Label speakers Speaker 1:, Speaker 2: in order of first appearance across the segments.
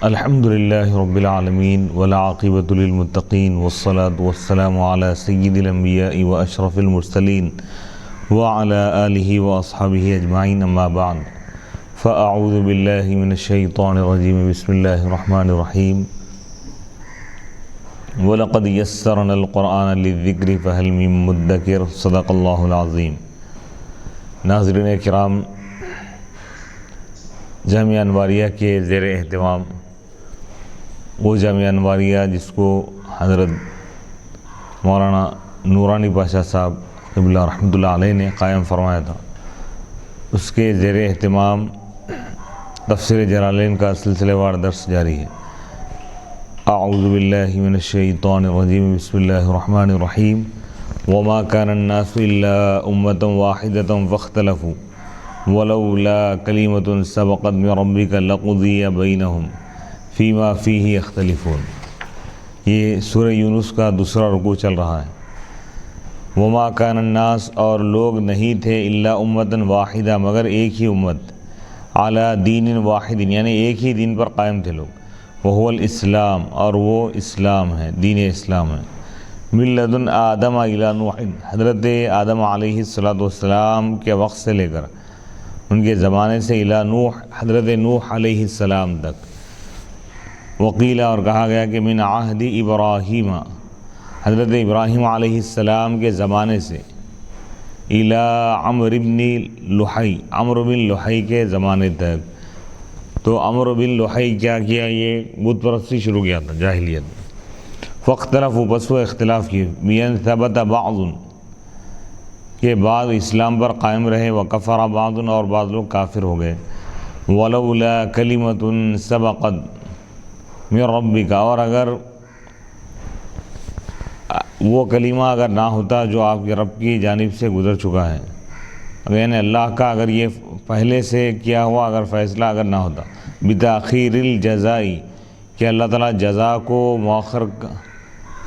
Speaker 1: الحمد للہ رب العالمین والعاقبۃ للمتقین والصلاة والسلام علی سید الانبیاء واشرف المرسلین وعلی آلہ واصحابہ اجمعین اما بعد فاعوذ باللہ من الشیطان الرجیم بسم اللہ الرحمن الرحیم وَلَقَدْ يَسَّرْنَا الْقُرْآنَ لِلذِّكْرِ فَهَلْ مِن مُدَّكِرٍ صدق اللہ العظیم۔ ناظرین کرام، جامعہ انواریہ کے زیر اہتمام وہ جامعہ انواریہ جس کو حضرت مولانا نورانی پاشا صاحب قبلہ رحمۃ اللہ علیہ نے قائم فرمایا تھا، اس کے زیر اہتمام تفسیر جلالین کا سلسلہ وار درس جاری ہے۔ اعوذ باللہ من الشیطان الرجیم بسم اللہ الرحمن الرحیم وما كان الناس الا امۃ واحدۃ فاختلفوا ولولا کلمۃ سبقت من ربک لقضی بینہم فیما فیہ یختلفون۔ یہ سورہ یونس کا دوسرا رکوع چل رہا ہے۔ وما كان الناس، اور لوگ نہیں تھے، الا امۃ واحدہ، مگر ایک ہی امت، علی دین واحد، یعنی ایک ہی دین پر قائم تھے لوگ، وہو الاسلام، اور وہ اسلام ہے، دین اسلام ہے۔ من لدن آدم الی نوح، حضرت آدم علیہ السلام کے وقت سے لے کر ان کے زمانے سے الی نوح، حضرت نوح علیہ السلام تک۔ وقیلہ، اور کہا گیا کہ من عہد ابراہیم، حضرت ابراہیم علیہ السلام کے زمانے سے الی عمرو بن لحی، عمرو بن لحی کے زمانے تک۔ تو عمرو بن لحی کیا کیا؟ یہ بت پرستی شروع کیا تھا جاہلیت میں۔ فاختلفوا، پس وہ اختلاف کیے، بین ثبت بعض، کہ بعض اسلام پر قائم رہے، وکفر بعض، اور بعض لوگ کافر ہو گئے۔ ولولا کلمۃ سبقت من ربک، اور اگر وہ کلمہ اگر نہ ہوتا جو آپ کے رب کی جانب سے گزر چکا ہے، یعنی اللہ کا اگر یہ پہلے سے کیا ہوا اگر فیصلہ اگر نہ ہوتا، بتاخیر الجزائی، کہ اللہ تعالیٰ جزا کو مؤخر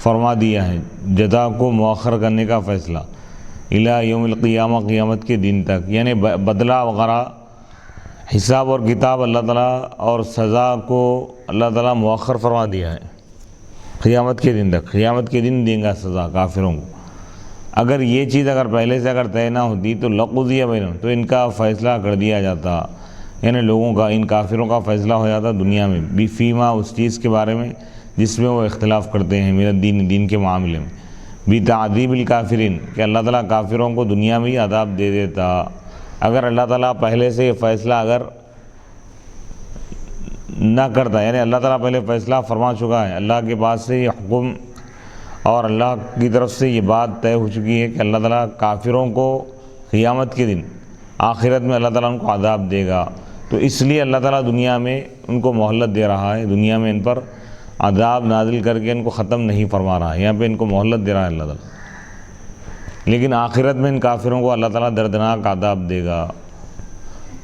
Speaker 1: فرما دیا ہے، جزا کو مؤخر کرنے کا فیصلہ، الی یوم القیامہ، قیامت کے دن تک، یعنی بدلہ وغیرہ حساب اور کتاب اللہ تعالیٰ اور سزا کو اللہ تعالیٰ مؤخر فرما دیا ہے قیامت کے دن تک، قیامت کے دن دیں گا سزا کافروں کو۔ اگر یہ چیز اگر پہلے سے اگر طے نہ ہوتی تو لقضی بینہم، تو ان کا فیصلہ کر دیا جاتا، یعنی لوگوں کا، ان کافروں کا فیصلہ ہو جاتا دنیا میں، فیما، اس چیز کے بارے میں جس میں وہ اختلاف کرتے ہیں، من الدین، دین کے معاملے میں، بتعذیب الکافرین، کہ اللہ تعالیٰ کافروں کو دنیا میں ہی عذاب دے دیتا۔ اگر اللہ تعالیٰ پہلے سے یہ فیصلہ اگر نہ کرتا، یعنی اللہ تعالیٰ پہلے فیصلہ فرما چکا ہے، اللہ کے پاس سے یہ حکم اور اللہ کی طرف سے یہ بات طے ہو چکی ہے کہ اللہ تعالیٰ کافروں کو قیامت کے دن آخرت میں اللہ تعالیٰ ان کو عذاب دے گا، تو اس لیے اللہ تعالیٰ دنیا میں ان کو مہلت دے رہا ہے، دنیا میں ان پر عذاب نازل کر کے ان کو ختم نہیں فرما رہا ہے، یہاں پہ ان کو مہلت دے رہا ہے اللہ تعالیٰ، لیکن آخرت میں ان کافروں کو اللہ تعالیٰ دردناک عذاب دے گا۔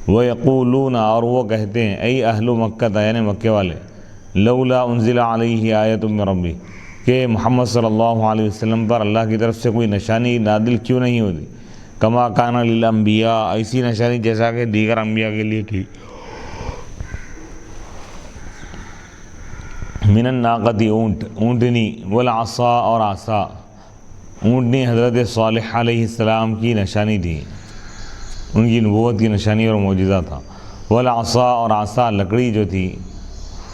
Speaker 1: وَيَقُولُونَ، اور وہ کہتے ہیں، اے اہل مکہ، یعنی مکے والے، لولا انزل علیہ آیۃ من ربی، کہ محمد صلی اللہ علیہ وسلم پر اللہ کی طرف سے کوئی نشانی نازل کیوں نہیں ہوتی، کما کان للانبیاء، ایسی نشانی جیسا کہ دیگر انبیاء کے لیے تھی، من الناقۃ، اونٹنی، والعصا، اور عصا، اونٹنی حضرت صالح علیہ السلام کی نشانی تھی، ان کی نبوت کی نشانی اور معجزہ تھا۔ والعصا، اور عصا لکڑی جو تھی،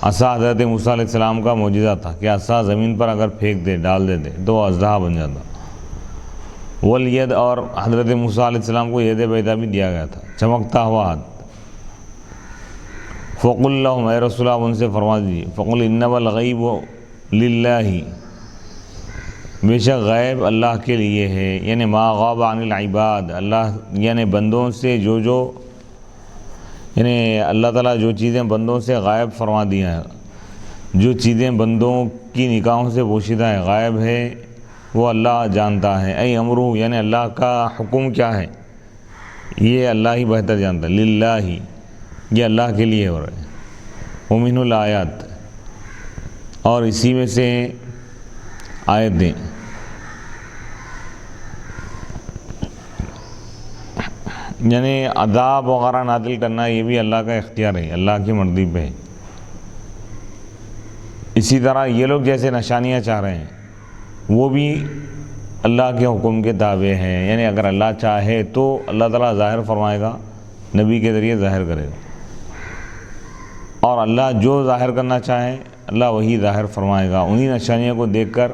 Speaker 1: عصا حضرت موسیٰ علیہ السلام کا معجزہ تھا کہ عصا زمین پر اگر پھینک دے، ڈال دیتے تو وہ اژدہا بن جاتا۔ والید، اور حضرت موسیٰ علیہ السلام کو ید بیضا بھی دیا گیا تھا، چمکتا ہوا ہاتھ۔ فقل لہم، اے رسول اللہ ان سے فرما دیجیے، فقل انما الغیب للہ، بے شک غیب اللہ کے لیے ہے، یعنی ما غاب عن العباد، اللہ یعنی بندوں سے جو یعنی اللہ تعالیٰ جو چیزیں بندوں سے غائب فرما دیا ہے، جو چیزیں بندوں کی نگاہوں سے پوشیدہ ہے، غائب ہے، وہ اللہ جانتا ہے۔ اے امرو، یعنی اللہ کا حکم کیا ہے، یہ اللہ ہی بہتر جانتا ہے، للہ، یہ اللہ کے لیے ہو رہا ہے۔ ومنہ الآیات، اور اسی میں سے آیتیں، یعنی عذاب وغیرہ نازل کرنا یہ بھی اللہ کا اختیار ہے، اللہ کی مرضی پہ ہے۔ اسی طرح یہ لوگ جیسے نشانیاں چاہ رہے ہیں وہ بھی اللہ کے حکم کے تابع ہیں، یعنی اگر اللہ چاہے تو اللہ تعالیٰ ظاہر فرمائے گا، نبی کے ذریعے ظاہر کرے گا، اور اللہ جو ظاہر کرنا چاہے اللہ وہی ظاہر فرمائے گا۔ انہی نشانیوں کو دیکھ کر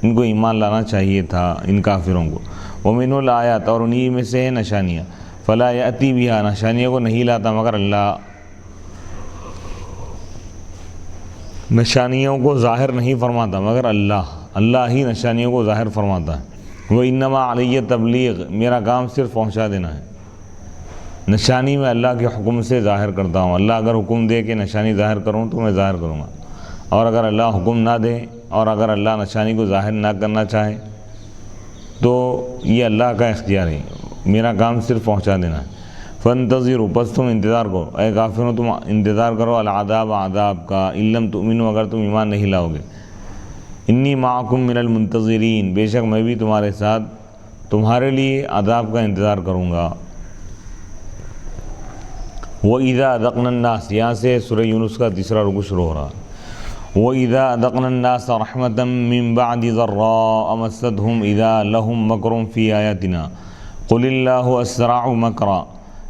Speaker 1: ان کو ایمان لانا چاہیے تھا ان کافروں کو۔ ومن الآیات، اور انہی میں سے ہے نشانیاں، فلا یأتی بہا، نشانیوں کو نہیں لاتا مگر اللہ، نشانیوں کو ظاہر نہیں فرماتا مگر اللہ ہی نشانیوں کو ظاہر فرماتا ہے۔ وَإِنَّمَا عَلَيَّ تبلیغ، میرا کام صرف پہنچا دینا ہے، نشانی میں اللہ کے حکم سے ظاہر کرتا ہوں۔ اللہ اگر حکم دے کہ نشانی ظاہر کروں تو میں ظاہر کروں گا، اور اگر اللہ حکم نہ دے اور اگر اللہ نشانی کو ظاہر نہ کرنا چاہے تو یہ اللہ کا اختیار ہے، میرا کام صرف پہنچا دینا ہے۔ فَانْتَظِرُوا، پس تم انتظار کرو، اے کافروں تم انتظار کرو، العذاب، عذاب کا، اِن لَّم تُؤْمِنُوا، اگر تم ایمان نہیں لاؤ گے، انی معکم من المنتظرین، بے شک میں بھی تمہارے ساتھ تمہارے لیے عذاب کا انتظار کروں گا۔ وَإِذَا أَذَقْنَا النَّاسَ، یہاں سے سورہ یونس کا تیسرا رکوع شروع ہو رہا۔ وَإِذَا أَذَقْنَا النَّاسَ رَحْمَةً مِّن بَعْدِ ضَرَّاءَ مَسَّتْهُمْ إِذَا لَهُم مَّكْرٌ فِي آيَاتِنَا قُلِ اللَّهُ أَسْرَعُ مَكْرًا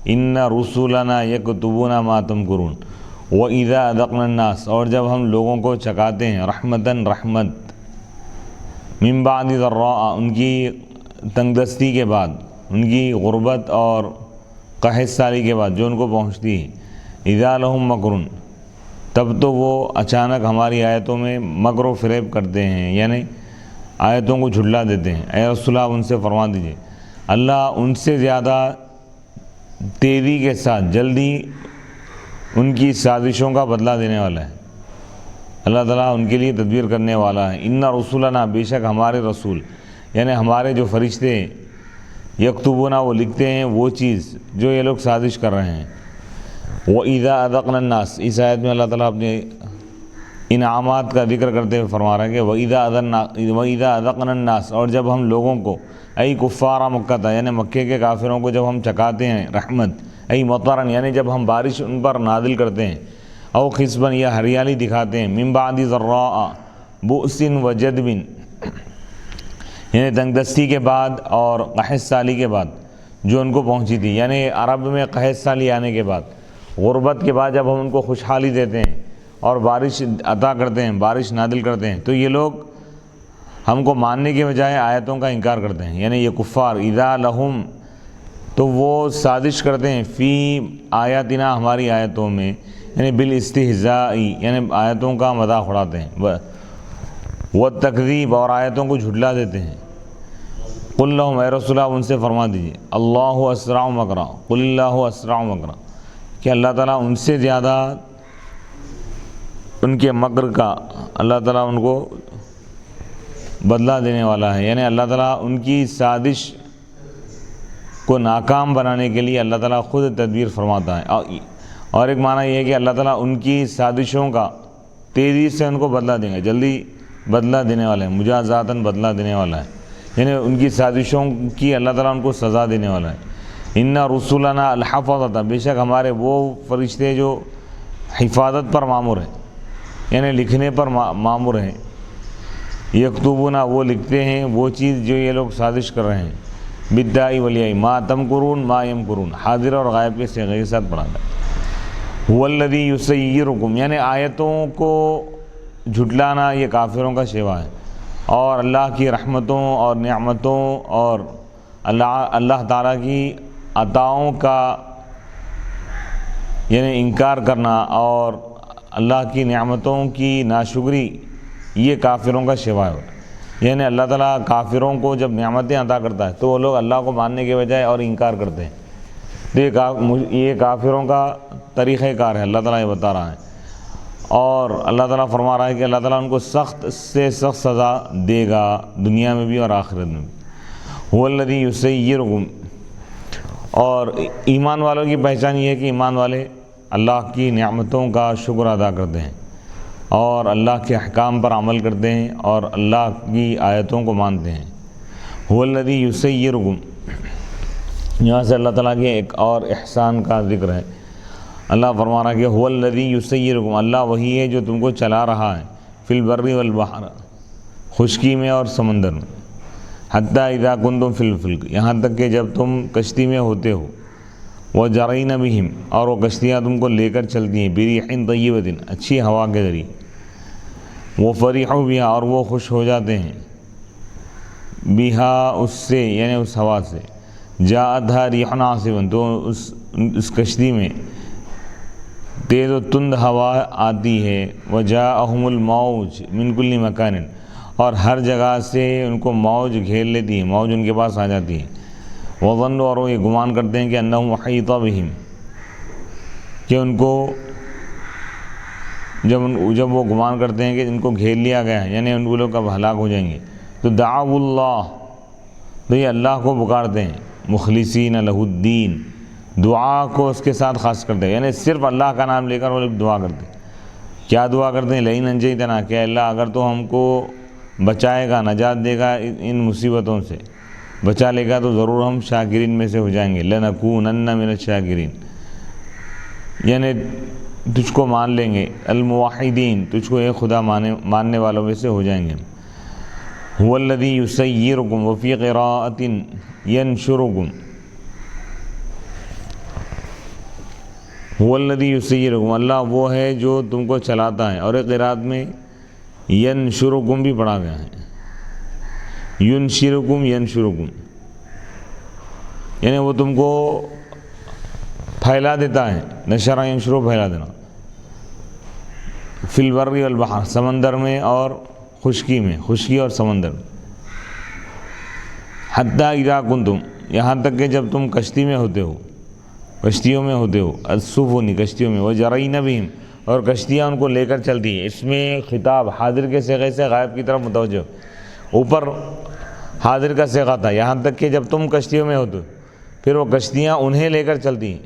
Speaker 1: إِنَّ رُسُلَنَا يَكْتُبُونَ مَا تَمْكُرُونَ۔ وَإِذَا أَذَقْنَا النَّاسَ، اور جب ہم لوگوں کو چکھاتے ہیں، رحمتاً رحمت، من بعد ضراء، ان کی تنگ دستی کے بعد، ان کی غربت اور قحط سالی کے بعد جو ان کو پہنچتی ہے، اذا لہم مکر، تب تو وہ اچانک ہماری آیتوں میں مکر و فریب کرتے ہیں، یعنی آیتوں کو جھٹلا دیتے ہیں۔ اے رسول اللہ ان سے فرما دیجئے اللہ ان سے زیادہ تیزی کے ساتھ جلدی ان کی سازشوں کا بدلہ دینے والا ہے، اللہ تعالیٰ ان کے لیے تدبیر کرنے والا ہے۔ ان رسولنا، بے شک ہمارے رسول، یعنی ہمارے جو فرشتے یکتبونا، وہ لکھتے ہیں وہ چیز جو یہ لوگ سازش کر رہے ہیں۔ وَإِذَا أَذَقْنَا النَّاسَ، اس آیت میں اللہ تعالیٰ اپنے انعامات کا ذکر کرتے ہوئے فرما رہے ہیں کہ وَإِذَا أَذَقْنَا النَّاسَ، اور جب ہم لوگوں کو، ای کفار مکہ تھا، یعنی مکے کے کافروں کو جب ہم چکھاتے ہیں رحمت، ای مطرن، یعنی جب ہم بارش ان پر نازل کرتے ہیں، او خصبن، یا ہریالی دکھاتے ہیں، من بعد ضراء بؤس وجدب، یعنی تنگ دستی کے بعد اور قحط سالی کے بعد جو ان کو پہنچی تھی، یعنی عرب میں قحط سالی آنے کے بعد، غربت کے بعد جب ہم ان کو خوشحالی دیتے ہیں اور بارش عطا کرتے ہیں، بارش نازل کرتے ہیں، تو یہ لوگ ہم کو ماننے کے بجائے آیتوں کا انکار کرتے ہیں، یعنی یہ کفار اذا لہم، تو وہ سازش کرتے ہیں، فی آیاتنا، ہماری آیتوں میں، یعنی بالاستہزاء، یعنی آیتوں کا مذاق اڑاتے ہیں، والتکذیب، اور آیتوں کو جھٹلا دیتے ہیں۔ قل لہم، اے رسول اللہ ان سے فرما دیجیے اللہ اسرع مکرا، قل اللہ اسرع مکرا، کہ اللہ تعالیٰ ان سے زیادہ ان کے مکر کا، اللہ تعالیٰ ان کو بدلہ دینے والا ہے، یعنی اللہ تعالیٰ ان کی سازش کو ناکام بنانے کے لیے اللہ تعالیٰ خود تدبیر فرماتا ہے۔ اور ایک معنی یہ ہے کہ اللہ تعالیٰ ان کی سازشوں کا تیزی سے ان کو بدلہ دیں گے، جلدی بدلہ دینے والا ہے، مجازاتاً بدلہ دینے والا ہے، یعنی ان کی سازشوں کی اللہ تعالیٰ ان کو سزا دینے والا ہے۔ ان رسولنا الحفظۃ، بے شک ہمارے وہ فرشتے جو حفاظت پر مامور ہیں، یعنی لکھنے پر مامور ہیں، یکتبون، وہ لکھتے ہیں وہ چیز جو یہ لوگ سازش کر رہے ہیں، بالداء والیاء، ما تمکرون ما یمکرون، حاضر اور غائب کے صیغے کے ساتھ پڑھا جائے۔ هو الذی یسیرکم، یعنی آیتوں کو جھٹلانا یہ کافروں کا شیوا ہے، اور اللہ کی رحمتوں اور نعمتوں اور اللہ تعالیٰ کی عطاؤں کا یعنی انکار کرنا اور اللہ کی نعمتوں کی ناشکری، یہ کافروں کا شیوا ہے۔ یعنی اللہ تعالیٰ کافروں کو جب نعمتیں عطا کرتا ہے تو وہ لوگ اللہ کو ماننے کے بجائے اور انکار کرتے ہیں، تو یہ کافروں کا طریقہ کار ہے، اللہ تعالیٰ یہ بتا رہا ہے۔ اور اللہ تعالیٰ فرما رہا ہے کہ اللہ تعالیٰ ان کو سخت سے سخت سزا دے گا، دنیا میں بھی اور آخرت میں بھی۔ هو الذی یسیرکم، اور ایمان والوں کی پہچان یہ ہے کہ ایمان والے اللہ کی نعمتوں کا شکر ادا کرتے ہیں اور اللہ کے احکام پر عمل کرتے ہیں اور اللہ کی آیتوں کو مانتے ہیں۔ هو الذی یسیرکم، یہاں سے اللہ تعالیٰ کے ایک اور احسان کا ذکر ہے، اللہ فرما رہا ہے کہ هو الذی یسیرکم، اللہ وہی ہے جو تم کو چلا رہا ہے، فی البر والبحر، خشکی میں اور سمندر میں، حتی اذا کنتم فی الفلک، یہاں تک کہ جب تم کشتی میں ہوتے ہو، وجرین بہم، اور وہ کشتیاں تم کو لے کر چلتی ہیں، بریح طیبۃ، اچھی ہوا کے ذریعے، وفرحوا بہا، اور وہ خوش ہو جاتے ہیں، بہا، اس سے، یعنی اس ہوا سے، جاءتھا ریح عاصف، تو اس کشتی میں تیز و تند ہوا آتی ہے، وجاءہم الموج من کل مکان، اور ہر جگہ سے ان کو موج گھیر لیتی ہے، موج ان کے پاس آ جاتی ہے، وظنوا، اور وہ یہ گمان کرتے ہیں کہ انہم احیط بہم، کہ ان کو جب وہ گمان کرتے ہیں کہ ان کو گھیر لیا گیا ہے، یعنی ان لوگ اب ہلاک ہو جائیں گے، تو دعوا اللہ، تو یہ اللہ کو پکارتے ہیں، مخلصین لہ الدین، دعا کو اس کے ساتھ خاص کرتے ہیں، یعنی صرف اللہ کا نام لے کر وہ لوگ دعا کرتے ہیں۔ کیا دعا کرتے ہیں؟ لئن انجیتنا، کہ اللہ اگر تو ہم کو بچائے گا، نجات دے گا ان مصیبتوں سے، بچا لے گا، تو ضرور ہم شاکرین میں سے ہو جائیں گے، لنکونن من الشاکرین، یعنی تجھ کو مان لیں گے، الموحدین، تجھ کو ایک خدا ماننے والوں میں سے ہو جائیں گے۔ هو الذی یسیرکم، وفی قراءۃ ینشرکم، هو الذی یسیرکم، اللہ وہ ہے جو تم کو چلاتا ہے، اور ایک قراءت میں ینشرکم بھی پڑھا گیا ہے، ینشرکم، یعنی وہ تم کو پھیلا دیتا ہے، نشر ینشر، پھیلا دینا، فی البر والبحر، سمندر میں اور خشکی میں، خشکی اور سمندر میں، حتی اذا کنتم، یہاں تک کہ جب تم کشتی میں ہوتے ہو، کشتیوں میں ہوتے ہو، السفن، کشتیوں میں، وجرین بہم، اور کشتیاں ان کو لے کر چلتی ہیں، اس میں خطاب حاضر کے صیغے سے غائب کی طرف متوجہ، اوپر حاضر کا صیغہ تھا، یہاں تک کہ جب تم کشتیوں میں ہوتے ہو، پھر وہ کشتیاں انہیں لے کر چلتی ہیں،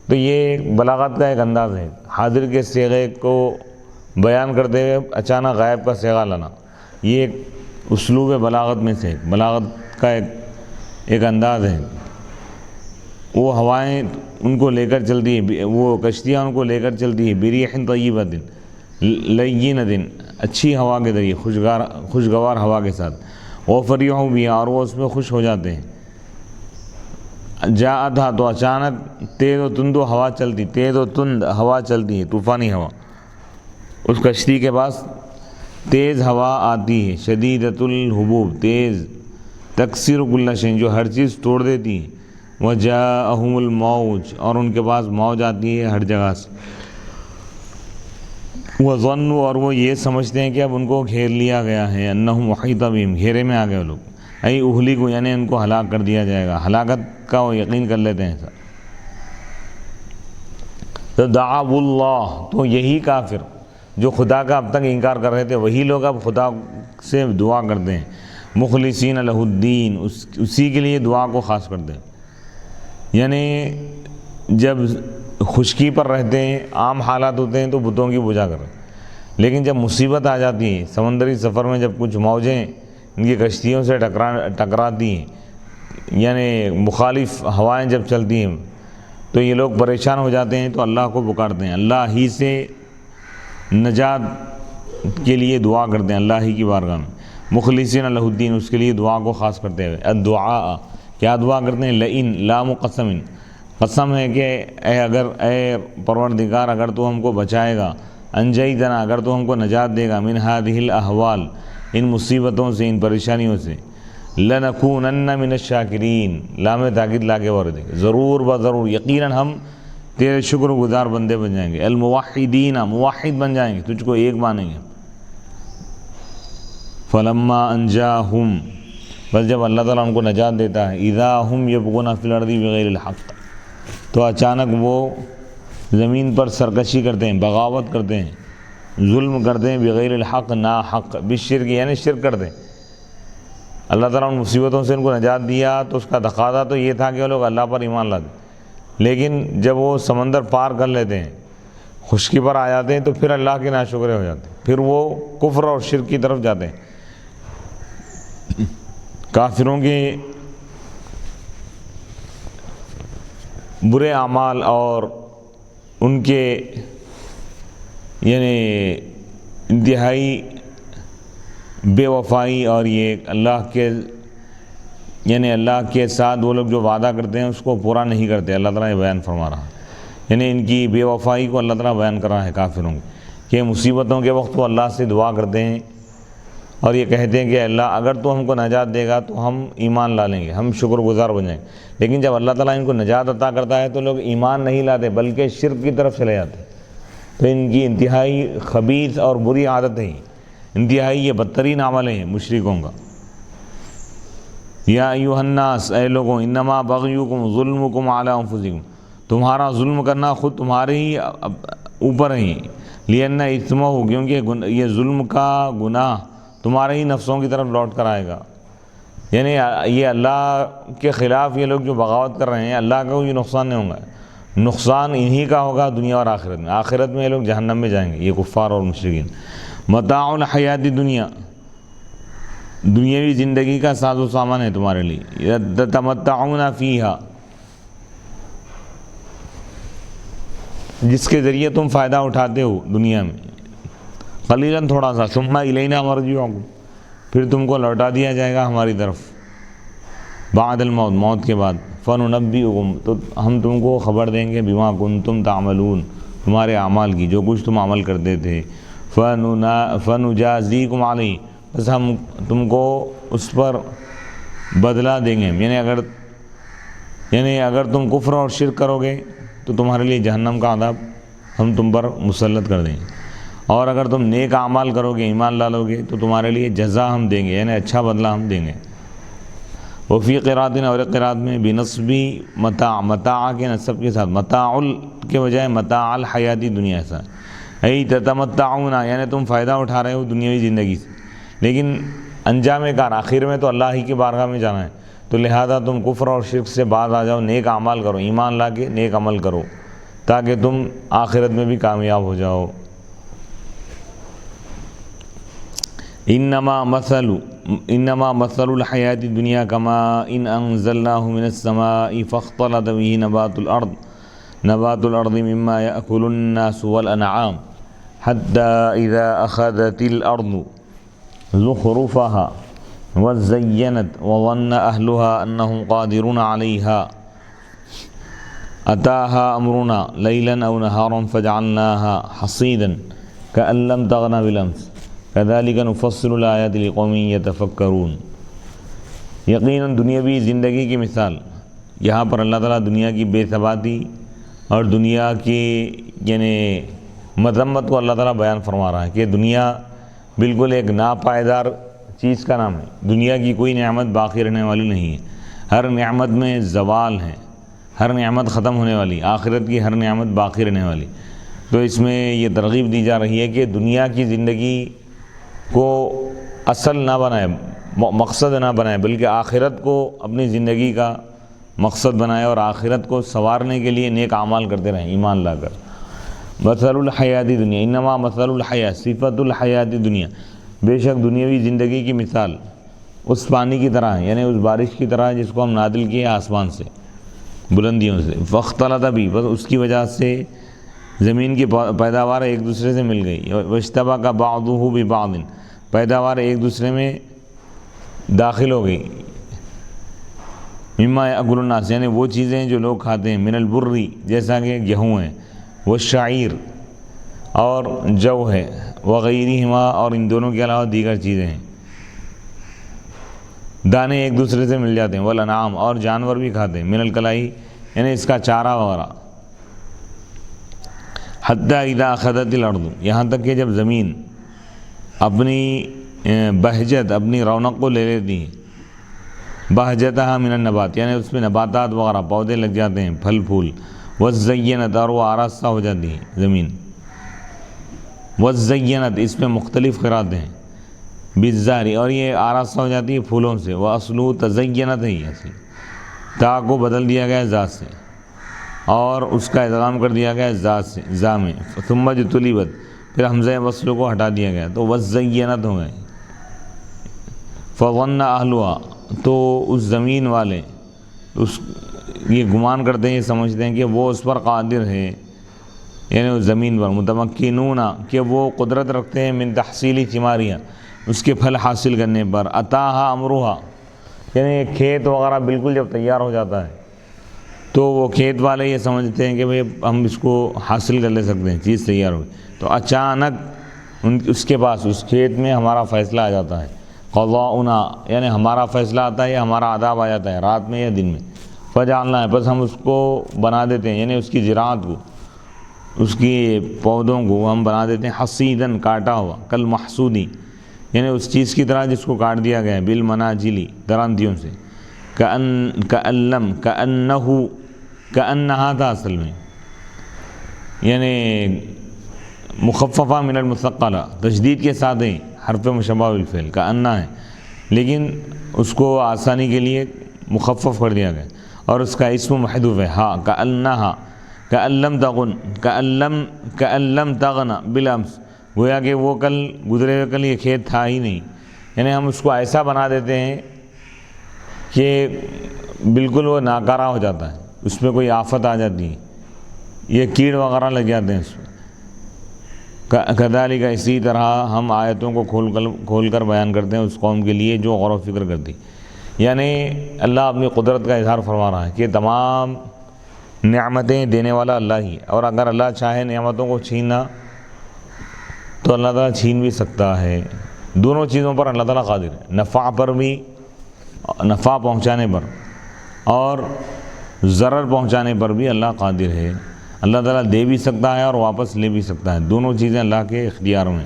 Speaker 1: تو یہ بلاغت کا ایک انداز ہے، حاضر کے صیغے کو بیان کرتے ہوئے اچانک غائب کا صیغہ لانا، یہ ایک اسلوب بلاغت میں سے، بلاغت کا ایک انداز ہے۔ وہ ہوائیں ان کو لے کر چلتی ہیں، وہ کشتیاں ان کو لے کر چلتی ہیں، بریح طیبۃ، لینۃ، اچھی ہوا کے ذریعے، خوشگوار ہوا کے ساتھ، وفرحوا بہا، اور وہ اس میں خوش ہو جاتے ہیں، جاءتھا، تو اچانک تیز و تند ہوا چلتی، تیز و تند ہوا چلتی ہے، طوفانی ہوا، اس کشتی کے پاس تیز ہوا آتی ہے، شدیدۃ الہبوب، تیز، تکسر کل شیء، جو ہر چیز توڑ دیتی ہے، وجاءہم الموج، اور ان کے پاس موج آتی ہے ہر جگہ سے، وظنوا، اور وہ یہ سمجھتے ہیں کہ اب ان کو گھیر لیا گیا ہے، انہم احیط بہم، گھیرے میں آ گئے وہ لوگ، ای اہلکوا، یعنی ان کو ہلاک کر دیا جائے گا، ہلاکت کا وہ یقین کر لیتے ہیں سر۔ تو دعوا اللہ، تو یہی کافر جو خدا کا اب تک انکار کر رہے تھے، وہی لوگ اب خدا سے دعا کرتے ہیں، مخلصین لہ الدین، اسی کے لیے دعا کو خاص کرتے ہیں، یعنی جب خشکی پر رہتے ہیں، عام حالات ہوتے ہیں تو بتوں کی پوجا کریں، لیکن جب مصیبت آ جاتی ہے، سمندری سفر میں جب کچھ موجیں ان کی کشتیوں سے ٹکراتی ہیں، یعنی مخالف ہوائیں جب چلتی ہیں، تو یہ لوگ پریشان ہو جاتے ہیں، تو اللہ کو پکارتے ہیں، اللہ ہی سے نجات کے لیے دعا کرتے ہیں، اللہ ہی کی بارگاہ میں، مخلصین لہ الدین، اس کے لیے دعا کو خاص کرتے ہوئے، الدعاء، کیا دعا کرتے ہیں؟ لئن، لام قسم، قسم ہے کہ اے پروردگار، اگر تو ہم کو بچائے گا، انجیتنا، اگر تو ہم کو نجات دے گا، من ہذہ الاحوال، ان مصیبتوں سے، ان پریشانیوں سے، لنکونن من الشاکرین، لام تاکید لا کے ورد ہے، ضرور بضرور، یقیناً ہم تیرے شکر گزار بندے بن جائیں گے، الموحدین، موحد بن جائیں گے، تجھ کو ایک مانیں گے۔ فلما انجاہم، بس جب اللہ تعالیٰ ان کو نجات دیتا ہے، اذا ہم یبغون فی الارض بغیر الحق، تو اچانک وہ زمین پر سرکشی کرتے ہیں، بغاوت کرتے ہیں، ظلم کرتے ہیں، بغیر الحق، نا حق، بالشرک، یعنی شرک کرتے ہیں۔ اللہ تعالیٰ ان مصیبتوں سے ان کو نجات دیا تو اس کا تقاضا تو یہ تھا کہ وہ لوگ اللہ پر ایمان لاتے، لیکن جب وہ سمندر پار کر لیتے ہیں، خشکی پر آ جاتے ہیں، تو پھر اللہ کے ناشکرے ہو جاتے ہیں، پھر وہ کفر اور شرک کی طرف جاتے ہیں۔ کافروں کے برے اعمال اور ان کے یعنی انتہائی بے وفائی اور یہ اللہ کے ساتھ وہ لوگ جو وعدہ کرتے ہیں اس کو پورا نہیں کرتے، اللہ تعالیٰ یہ بیان فرما رہا ہے۔ یعنی ان کی بے وفائی کو اللہ تعالیٰ بیان کر رہا ہے کافروں کی، کہ مصیبتوں کے وقت وہ اللہ سے دعا کرتے ہیں اور یہ کہتے ہیں کہ اللہ اگر تو ہم کو نجات دے گا تو ہم ایمان لا لیں گے، ہم شکر گزار بن جائیں گے۔ لیکن جب اللہ تعالیٰ ان کو نجات عطا کرتا ہے تو لوگ ایمان نہیں لاتے بلکہ شرک کی طرف چلے جاتے ہیں۔ تو ان کی انتہائی خبیث اور بری عادت ہے، انتہائی یہ بدترین عمل ہے مشرکوں کا۔ یا ایھا الناس، اے لوگوں، انما بغیکم ظلمکم علی انفسکم، تمہارا ظلم کرنا خود تمہارے ہی اوپر ہے، لأن اثمہ، کیونکہ یہ ظلم کا گناہ تمہارے ہی نفسوں کی طرف لوٹ کر آئے گا۔ یعنی یہ اللہ کے خلاف یہ لوگ جو بغاوت کر رہے ہیں، اللہ کا کوئی نقصان نہیں ہوگا، نقصان انہی کا ہوگا دنیا اور آخرت میں۔ آخرت میں یہ لوگ جہنم میں جائیں گے، یہ کفار اور مشرکین۔ متاع الحیات دنیا، دنیاوی زندگی کا ساز و سامان ہے تمہارے لیے، تتمتعون فیہا، جس کے ذریعے تم فائدہ اٹھاتے ہو دنیا میں، قلیلاً تھوڑا سا، ثم الینا مرجعکم، پھر تم کو لوٹا دیا جائے گا ہماری طرف، بعد الموت، موت کے بعد، فننبئکم، تو ہم تم کو خبر دیں گے، بما کنتم تعملون، تمہارے اعمال کی، جو کچھ تم عمل کرتے تھے، فنجازیکم علیہ، بس ہم تم کو اس پر بدلہ دیں گے۔ یعنی اگر تم کفر اور شرک کرو گے تو تمہارے لیے جہنم کا عذاب ہم تم پر مسلط کر دیں گے، اور اگر تم نیک اعمال کرو گے، ایمان لا لو گے، تو تمہارے لیے جزا ہم دیں گے، یعنی اچھا بدلہ ہم دیں گے۔ وفی قرات، اور قرات میں بنصبی متاع، متاع کے نصب کے ساتھ، متاع کے بجائے متاع الحیاتی دنیا سے، ای تتمتعون، یعنی تم فائدہ اٹھا رہے ہو دنیاوی زندگی سے، لیکن انجام کار آخر میں تو اللہ ہی کی بارگاہ میں جانا ہے، تو لہذا تم کفر اور شرک سے باز آ جاؤ، نیک اعمال کرو، ایمان لا کے نیک عمل کرو، تاکہ تم آخرت میں بھی کامیاب ہو جاؤ۔ انما مثل الحیات الدنیا کماء انزلناه من السماء فاختلط به نبات الارض مما یأکل الناس والانعام حتى اذا اخذت الارض زخرفها وزینت وظن اهلها انهم قادرون علیها اتاها امرنا لیلا او نهارا فجعلناها حصیدا کأن لم تغن بالامس کذالک نفصل الآیات لقوم یتفکرون۔ یقیناً دنیاوی زندگی کی مثال، یہاں پر اللہ تعالیٰ دنیا کی بے ثباتی اور دنیا کی یعنی مذمت کو اللہ تعالیٰ بیان فرما رہا ہے کہ دنیا بالکل ایک ناپائیدار چیز کا نام ہے، دنیا کی کوئی نعمت باقی رہنے والی نہیں ہے، ہر نعمت میں زوال ہے، ہر نعمت ختم ہونے والی، آخرت کی ہر نعمت باقی رہنے والی۔ تو اس میں یہ ترغیب دی جا رہی ہے کہ دنیا کی زندگی کو اصل نہ بنائے، مقصد نہ بنائے، بلکہ آخرت کو اپنی زندگی کا مقصد بنائے اور آخرت کو سنوارنے کے لیے نیک اعمال کرتے رہیں ایمان لا کر۔ مثل الحیاتی دنیا، انما مثل الحیات، صفت الحیاتی دنیا، بے شک دنیاوی زندگی کی مثال اس پانی کی طرح ہے، یعنی اس بارش کی طرح جس کو ہم نازل کیے آسمان سے، بلندیوں سے، فاختلط بھی، بس اس کی وجہ سے زمین کی پیداوار ایک دوسرے سے مل گئی، واشتبک بعضہ ببعض، پیداوار ایک دوسرے میں داخل ہو گئی، مما یأکل الناس، یعنی وہ چیزیں جو لوگ کھاتے ہیں، من البری، جیسا کہ گیہوں ہے، والشعیر، اور جو ہے، وغیرہما، اور ان دونوں کے علاوہ دیگر چیزیں ہیں، دانے ایک دوسرے سے مل جاتے ہیں، والانعام، اور جانور بھی کھاتے ہیں، من الکلائی، یعنی اس کا چارہ وغیرہ، حتی اذا اخذت الارض، یہاں تک کہ جب زمین اپنی بہجت، اپنی رونق کو لے لیتی ہے، بہجتها من النبات، یعنی اس میں نباتات وغیرہ پودے لگ جاتے ہیں، پھل پھول، وزینت، اور وہ آراستہ ہو جاتی ہے زمین، وزینت، اس میں مختلف قرات ہیں، بالزاری، اور یہ آراستہ ہو جاتی ہے پھولوں سے، واصلو تزینت ہے، اصل تا کو بدل دیا گیا ذات سے، اور اس کا ادغام کر دیا گیا ذات سے، ذا میں، ثم جتلبت، پھر حمزہ وصل کو ہٹا دیا گیا تو وزینت ہو گئے، فظن اہلها، تو اس زمین والے یہ گمان کرتے ہیں، یہ سمجھتے ہیں کہ وہ اس پر قادر ہے، یعنی اس زمین پر، متمکنون کہ وہ قدرت رکھتے ہیں، من تحصیل ثماریہ اس کے پھل حاصل کرنے پر، اتاہا امروہا یعنی کھیت وغیرہ بالکل جب تیار ہو جاتا ہے تو وہ کھیت والے یہ سمجھتے ہیں کہ بھئی ہم اس کو حاصل کر لے سکتے ہیں، چیز تیار ہوئی تو اچانک اس کے پاس اس کھیت میں ہمارا فیصلہ آ جاتا ہے، قضاؤنا یعنی ہمارا فیصلہ آتا ہے یا ہمارا عذاب آ جاتا ہے رات میں یا دن میں، فجعلنا ہے بس ہم اس کو بنا دیتے ہیں، یعنی اس کی زراعت کو، اس کی پودوں کو ہم بنا دیتے ہیں حصیدن کاٹا ہوا، کل محسودی یعنی اس چیز کی طرح جس کو کاٹ دیا گیا ہے، بالمناجلی درندیوں سے، کأنہا تھا اصل میں، یعنی مخففہ من المثقلہ تشدید کے ساتھ ہیں، حرف مشبہ بالفعل کأنہ ہے، لیکن اس کو آسانی کے لیے مخفف کر دیا گیا اور اس کا اسم محذوف ہے، ہاں کأنہا کألم تغن کألم تغن بالامس گویا کہ وہ کل گزرے ہوئے کل یہ کھیت تھا ہی نہیں، یعنی ہم اس کو ایسا بنا دیتے ہیں کہ بالکل وہ ناکارہ ہو جاتا ہے، اس میں کوئی آفت آ جاتی ہے، یہ کیڑ وغیرہ لگ جاتے ہیں اس میں، کذالک اسی طرح ہم آیتوں کو کھول کر بیان کرتے ہیں اس قوم کے لیے جو غور و فکر کرتی، یعنی اللہ اپنی قدرت کا اظہار فرما رہا ہے کہ تمام نعمتیں دینے والا اللہ ہی ہے، اور اگر اللہ چاہے نعمتوں کو چھیننا تو اللہ تعالیٰ چھین بھی سکتا ہے، دونوں چیزوں پر اللہ تعالیٰ قادر ہے، نفع پر بھی، نفع پہنچانے پر اور ضرر پہنچانے پر بھی اللہ قادر ہے، اللہ تعالیٰ دے بھی سکتا ہے اور واپس لے بھی سکتا ہے، دونوں چیزیں اللہ کے اختیار میں۔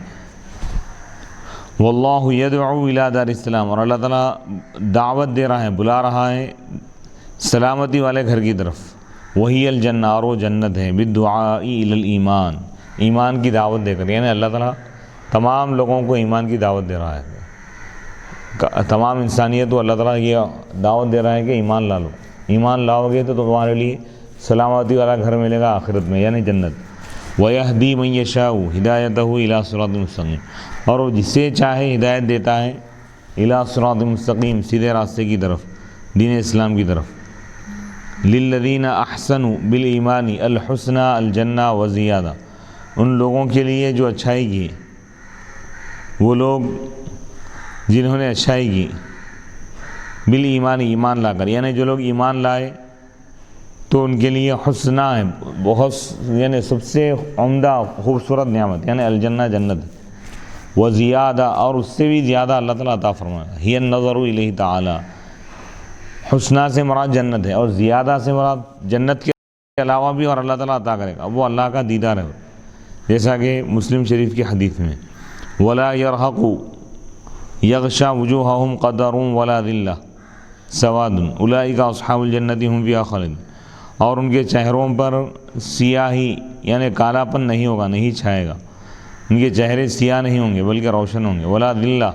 Speaker 1: واللہ یدعو الی دار السلام اور اللہ تعالیٰ دعوت دے رہا ہے، بلا رہا ہے سلامتی والے گھر کی طرف، وہی الجنہ اور وہ جنت ہے، بالدعاء الی الایمان ایمان کی دعوت دے کر، یعنی اللہ تعالیٰ تمام لوگوں کو ایمان کی دعوت دے رہا ہے، تمام انسانیت کو اللہ تعالیٰ یہ دعوت دے رہا ہے کہ ایمان لا لو، ایمان لاؤ گے تو تمہارے لیے سلامتی والا گھر ملے گا آخرت میں یعنی جنت، وَيَهْدِي مَن يَشَاءُ هِدَایَتَهُ إِلَىٰ صِرَاطٍ مُسْتَقِيمٍ اور وہ جسے چاہے ہدایت دیتا ہے إِلَىٰ صِرَاطٍ مُسْتَقِيم سیدھے راستے کی طرف، دین اسلام کی طرف، لِلَّذِينَ أَحْسَنُوا بِالْإِيمَانِ الْحُسْنَى الْجَنَّةُ وَزِيَادَةٌ ان لوگوں کے لیے جو اچھائی کی، وہ لوگ جنہوں نے اچھائی کی، بالایمان ایمان لا کر، یعنی جو لوگ ایمان لائے تو ان کے لیے حسنہ ہے، بہت یعنی سب سے عمدہ خوبصورت نعمت یعنی الجنہ جنت، وزیادہ اور اس سے بھی زیادہ اللہ تعالیٰ عطا فرمائے، ہی النظر الیہ تعالی، حسنہ سے مراد جنت ہے اور زیادہ سے مراد جنت کے علاوہ بھی اور اللہ تعالیٰ عطا کرے گا، وہ اللہ کا دیدار ہے، جیسا کہ مسلم شریف کی حدیث میں ولا يرهق يغشى وجوههم قدر ولا ذلہ سواد اولئک اصحاب الجنۃ هم فیہا خالدون اور ان کے چہروں پر سیاہی یعنی کالا پن نہیں ہوگا، نہیں چھائے گا، ان کے چہرے سیاہ نہیں ہوں گے بلکہ روشن ہوں گے، ولا ذلہ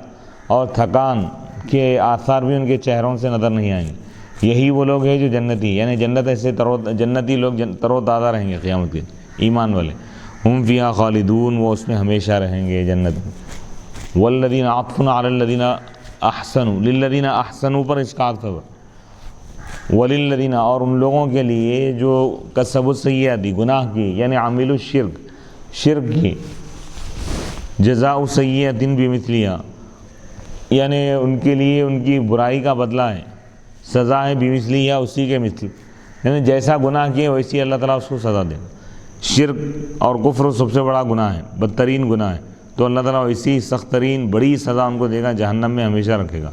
Speaker 1: اور تھکان کے آثار بھی ان کے چہروں سے نظر نہیں آئیں گے، یہی وہ لوگ ہیں جو جنتی یعنی جنت ایسے جنتی لوگ تر و تازہ رہیں گے قیامت کے، ایمان والے، ہم فیہا خالدون وہ اس میں ہمیشہ رہیں گے جنت میں، والذین عطف علی الذین احسنوا للذین احسنوا پر اس کا عطف ہے، وللذین اور ان لوگوں کے لیے جو کسبوا السیئات گناہ کی یعنی عامل الشرک شرک کی، جزاء سیئۃ بمثلہا یعنی ان کے لیے ان کی برائی کا بدلہ ہے، سزا ہے بمثلہا اسی کے مثل، یعنی جیسا گناہ کیے ویسی اللہ تعالیٰ اس کو سزا دے گا، شرک اور کفر سب سے بڑا گناہ ہے، بدترین گناہ ہے، تو اللہ تعالیٰ اسی سخت ترین بڑی سزا ان کو دے گا، جہنم میں ہمیشہ رکھے گا،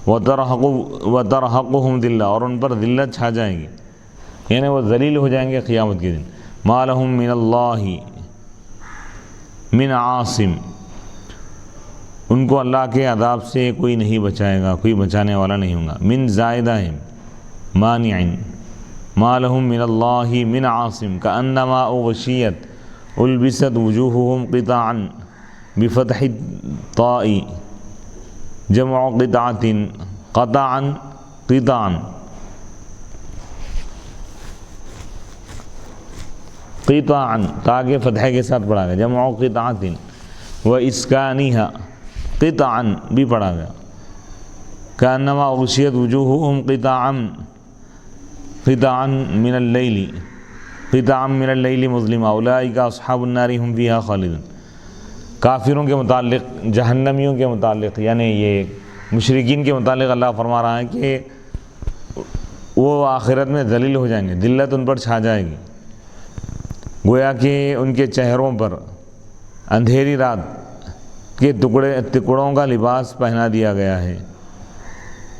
Speaker 1: وَتَرْحَقُهُمْ ذِلَّةٌ اور ان پر ذلت چھا جائیں گی، یعنی وہ ذلیل ہو جائیں گے قیامت کے دن، مَا لَهُم مِّنَ اللَّهِ مِنْ عَاصِمٍ ان کو اللہ کے عذاب سے کوئی نہیں بچائے گا، کوئی بچانے والا نہیں ہوگا، من زائدہ مانع ما لهم من اللہ من عاصم کأنما اغشیت البست وجوہهم قطعا بفتح الطاء جمع قطعت قطعا قطعا قطعا تاکہ فتح کے ساتھ پڑھا گیا، جمع قطعت و اسکانیہا قطعا بھی پڑھا گیا، کأنما اغشیت وجوہهم قطعا من اللیل قطعا من اللیل مظلما اولئک اصحاب النار هم فیہا خالدون۔ کافروں کے متعلق، جہنمیوں کے متعلق، یعنی یہ مشرکین کے متعلق اللہ فرما رہا ہے کہ وہ آخرت میں ذلیل ہو جائیں گے، ذلت ان پر چھا جائے گی، گویا کہ ان کے چہروں پر اندھیری رات کے ٹکڑوں کا لباس پہنا دیا گیا ہے،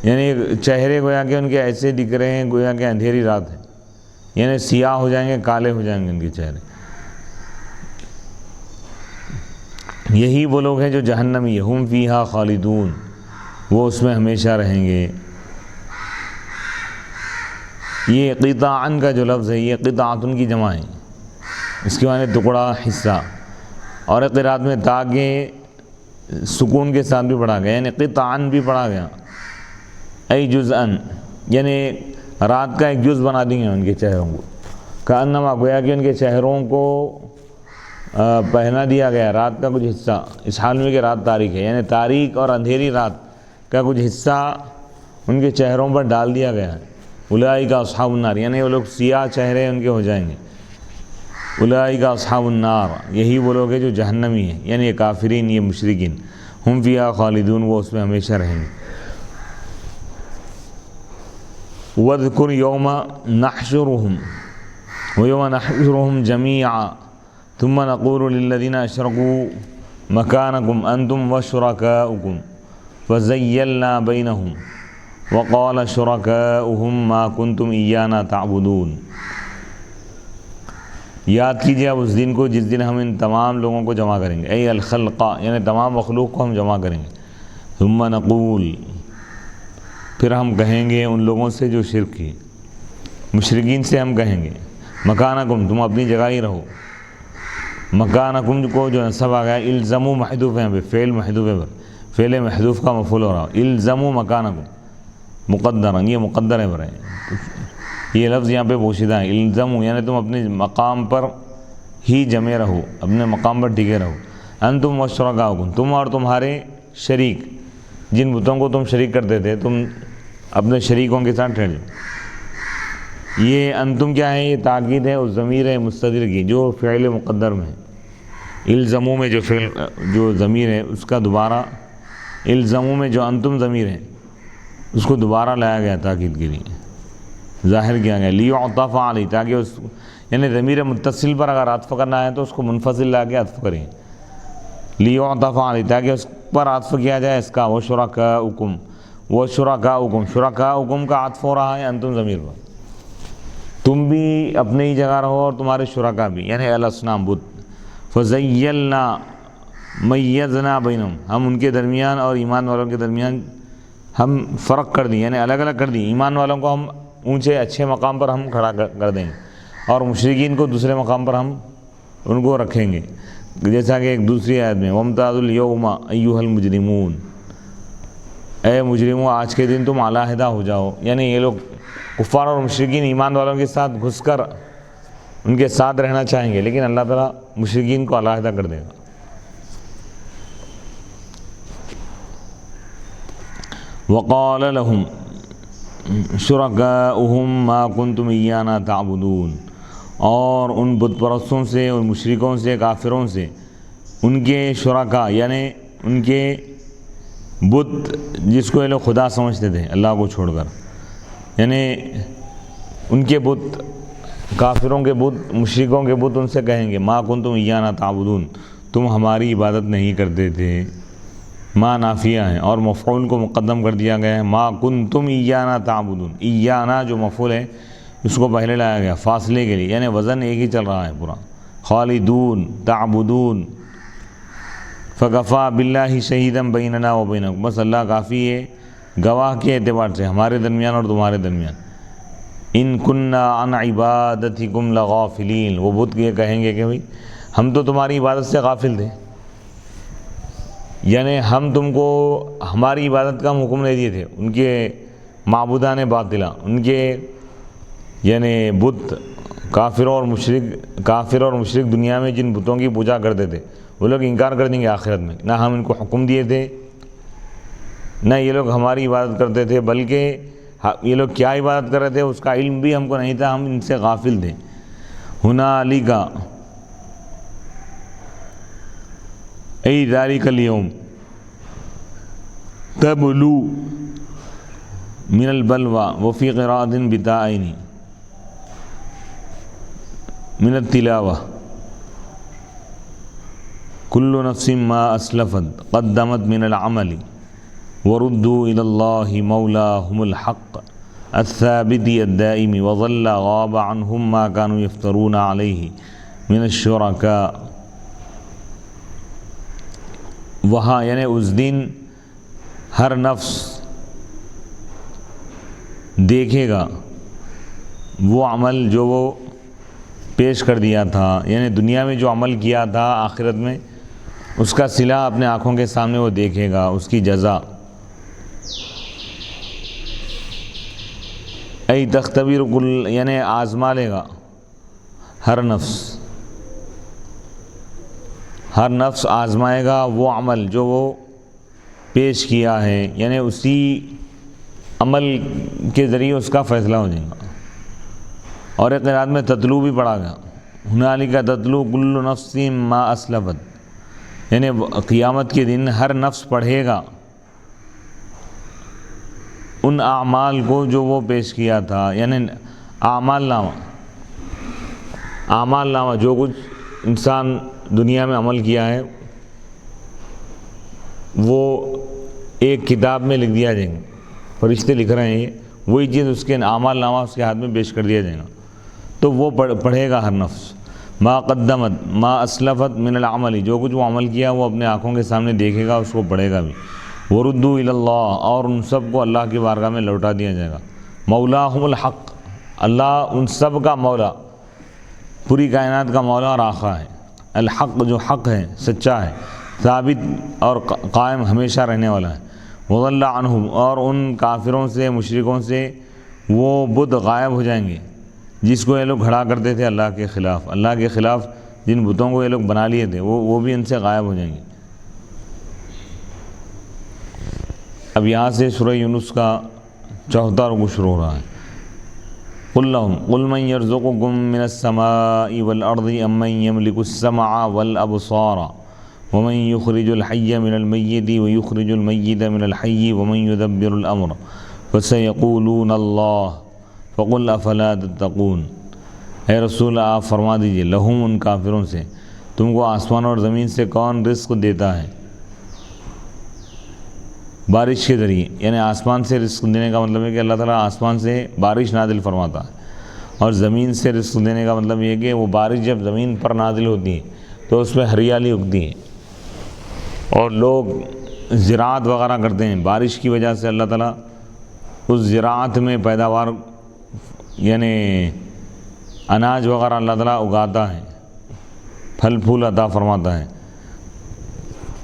Speaker 1: یعنی چہرے گویا کہ ان کے ایسے دکھ رہے ہیں گویا کہ اندھیری رات ہے، یعنی سیاہ ہو جائیں گے، کالے ہو جائیں گے ان کے چہرے۔ یہی وہ لوگ ہیں جو جہنمی، ہم فیہا خالدون، وہ اس میں ہمیشہ رہیں گے۔ یہ قطعاً کا جو لفظ ہے یہ قطعاتن کی جمع ہے، اس کے معنی ٹکڑا، حصہ، اور قرات میں تاکہ سکون کے ساتھ بھی پڑھا گیا، یعنی قطعاً بھی پڑھا گیا، ای جزءاً، یعنی رات کا ایک جز بنا دیں گے ان کے چہروں کو، کأنما گویا کہ ان کے چہروں کو پہنا دیا گیا رات کا کچھ حصہ، اس حال میں کہ رات تاریک ہے، یعنی تاریک اور اندھیری رات کا کچھ حصہ ان کے چہروں پر ڈال دیا گیا ہے۔ اولئک اصحاب النار، یعنی وہ لوگ سیاہ چہرے ان کے ہو جائیں گے۔ اولئک اصحاب النار، یہی وہ لوگ ہیں جو جہنمی ہیں، یعنی یہ کافرین، یہ مشرکین، ہم فیہا خالدون، وہ اس میں ہمیشہ رہیں گے۔ وَاذْكُرْ يَوْمَ نَحْشُرُهُمْ وَيَوْمَ نَحْشُرُهُمْ جَمِيعًا ثُمَّ نَقُولُ لِلَّذِينَ أَشْرَكُوا مَكَانَكُمْ أَنْتُمْ وَشُرَكَاؤُكُمْ فَزَيَّلْنَا بَيْنَهُمْ وَقَالَ شُرَكَاؤُهُمْ مَا كُنْتُمْ إِيَّانَا تَعْبُدُونَ۔ یاد کیجیے اب اس دن کو جس دن ہم ان تمام لوگوں کو جمع کریں گے، ای الخلق، یعنی تمام مخلوق کو ہم جمع کریں گے۔ ثم نقول، پھر ہم کہیں گے ان لوگوں سے جو شرک کی، مشرکین سے ہم کہیں گے، مکانکم، تم اپنی جگہ ہی رہو۔ مکانکم کو جو نصب آ گیا، الزموا محذوف ہے، فعل محذوف ہے، فعل محذوف کا مفعول ہو رہا، الزموا مکانکم، مقدر، یہ مقدر ہے برائے، یہ لفظ یہاں پہ پوشیدہ ہے، الزموا، یعنی تم اپنے مقام پر ہی جمے رہو، اپنے مقام پر ٹکے رہو۔ انتم وشرکاؤکم، تم اور تمہارے شریک، جن بتوں کو تم شریک کرتے تھے، تم اپنے شریکوں کے ساتھ ٹھہر جاؤ۔ یہ انتم کیا ہے؟ یہ تاکید ہے اس ضمیر مستتر کی جو فعل مقدر میں ہے۔ الزموا میں جو ضمیر ہے اس کا دوبارہ، الزموا میں جو انتم ضمیر ہے اس کو دوبارہ لایا گیا تاکید کے لیے، ظاہر کیا گیا، لیعطف علیہ، تاکہ اس، یعنی ضمیر متصل پر اگر عطف کرنا ہے تو اس کو منفصل لا کے عطف کریں، لیعطف علیہ، تاکہ اس پر عطف کیا جائے اس کا، وشرکاؤکم، وشرکاؤکم، شرکاؤکم کا عطف ہو رہا ہے انتم ضمیر پر، تم بھی اپنے ہی جگہ رہو اور تمہارے شرکا بھی، یعنی الاصنام، بت۔ فزیلنا، میزنا بینہم، ہم ان کے درمیان اور ایمان والوں کے درمیان ہم فرق کر دیں، یعنی الگ الگ کر دیں، ایمان والوں کو ہم اونچے اچھے مقام پر ہم کھڑا کر دیں گے اور مشرکین کو دوسرے مقام پر ہم ان کو رکھیں گے، جیسا کہ ایک دوسری آیت میں، وَامْتَازُوا الْيَوْمَ أَيُّهَا الْمُجْرِمُونَ، اے مجرموں آج کے دن تم علیحدہ ہو جاؤ، یعنی یہ لوگ کفار اور مشرکین ایمان والوں کے ساتھ گھس کر ان کے ساتھ رہنا چاہیں گے، لیکن اللہ تعالیٰ مشرکین کو علیحدہ کر دے گا۔ وَقَالَ لَهُمْ شُرَكَاؤُهُمْ مَا كُنْتُمْ إِيَّانَا تَعْبُدُونَ، اور ان بت پرستوں سے، ان مشرکوں سے، کافروں سے، ان کے شرکا، یعنی ان کے بت جس کو یہ لوگ خدا سمجھتے تھے اللہ کو چھوڑ کر، یعنی ان کے بت، کافروں کے بت، مشرکوں کے بت ان سے کہیں گے، ما کنتم ایانا تعبدون، تم ہماری عبادت نہیں کرتے تھے۔ ما نافیہ ہے اور مفعول کو مقدم کر دیا گیا ہے، ما کنتم ایانا تعبدون، ایانا جو مفعول ہے اس کو پہلے لایا گیا فاصلے کے لیے، یعنی وزن ایک ہی چل رہا ہے پورا، خالدون، تعبدون، فکفا باللہ شہیدا بیننا و بینکم، بس اللہ کافی ہے گواہ کے اعتبار سے ہمارے درمیان اور تمہارے درمیان۔ ان کننا عن عبادتکم لغافلین، وہ بت یہ کہیں گے کہ بھئی ہم تو تمہاری عبادت سے غافل تھے، یعنی ہم تم کو ہماری عبادت کا حکم نہیں دیے تھے، ان کے معبودان باطلہ، ان کے یعنی بت، کافر اور مشرک دنیا میں جن بتوں کی پوجا کرتے تھے وہ لوگ انکار کر دیں گے آخرت میں، نہ ہم ان کو حکم دیے تھے، نہ یہ لوگ ہماری عبادت کرتے تھے، بلکہ یہ لوگ کیا عبادت کر رہے تھے اس کا علم بھی ہم کو نہیں تھا، ہم ان سے غافل تھے۔ ہنالک ای ذالک الیوم تبلو من البلوى وفی قراءۃ بتاءین من التلاوہ کل نفس ما اسلفت قدمت من العمل وردوا الى اللہ مولاہم الحق الثابت الدائم وظل غاب عنہم ما كانوا یفترون علیہ من الشرکاء. وہاں یعنی اس دن ہر نفس دیکھے گا وہ عمل جو وہ پیش کر دیا تھا، یعنی دنیا میں جو عمل کیا تھا آخرت میں اس کا صلہ اپنے آنکھوں کے سامنے وہ دیکھے گا، اس کی جزا. ای تختبر کل یعنی آزما لے گا ہر نفس آزمائے گا وہ عمل جو وہ پیش کیا ہے، یعنی اسی عمل کے ذریعے اس کا فیصلہ ہو جائے گا. اور ایک قرآن میں تتلو بھی پڑھا گیا، ہنالک تتلو کل نفس ما اسلفت، یعنی قیامت کے دن ہر نفس پڑھے گا ان اعمال کو جو وہ پیش کیا تھا، یعنی اعمال نامہ جو کچھ انسان دنیا میں عمل کیا ہے وہ ایک کتاب میں لکھ دیا جائے گا، فرشتے لکھ رہے ہیں، وہی چیز اس کے اعمال نامہ اس کے ہاتھ میں پیش کر دیا جائے گا. تو وہ پڑھے گا ہر نفس ما قدمت ما اسلفت من العمل، جو کچھ وہ عمل کیا وہ اپنے آنکھوں کے سامنے دیکھے گا، اس کو پڑھے گا بھی. وردوا الی اللہ، اور ان سب کو اللہ کی بارگاہ میں لوٹا دیا جائے گا. مولاہم الحق، اللہ ان سب کا مولا، پوری کائنات کا مولا اور آقا ہے. الحق جو حق ہے، سچا ہے، ثابت اور قائم ہمیشہ رہنے والا ہے. وضل عنہم، اور ان کافروں سے مشرکوں سے وہ بت غائب ہو جائیں گے جس کو یہ لوگ کھڑا کرتے تھے اللہ کے خلاف جن بتوں کو یہ لوگ بنا لیے تھے وہ بھی ان سے غائب ہو جائیں گے. اب یہاں سے سورہ یونس کا 74 رکوع شروع ہو رہا ہے. قل لهم قل من يرزقكم من السماء والأرض أم من يملك السمع والأبصار ومن يخرج الحي من الميت ويخرج الميت من الحي ومن يدبر الأمر فسيقولون الله فقل افلا تتقون. اے رسول آپ فرما دیجئے لہم ان کافروں سے، تم کو آسمان اور زمین سے کون رزق دیتا ہے بارش کے ذریعے، یعنی آسمان سے رزق دینے کا مطلب ہے کہ اللہ تعالیٰ آسمان سے بارش نازل فرماتا ہے، اور زمین سے رزق دینے کا مطلب یہ ہے کہ وہ بارش جب زمین پر نازل ہوتی ہے تو اس میں ہریالی اگتی ہے اور لوگ زراعت وغیرہ کرتے ہیں. بارش کی وجہ سے اللہ تعالیٰ اس زراعت میں پیداوار یعنی اناج وغیرہ اللہ تعالیٰ اگاتا ہے، پھل پھول عطا فرماتا ہے.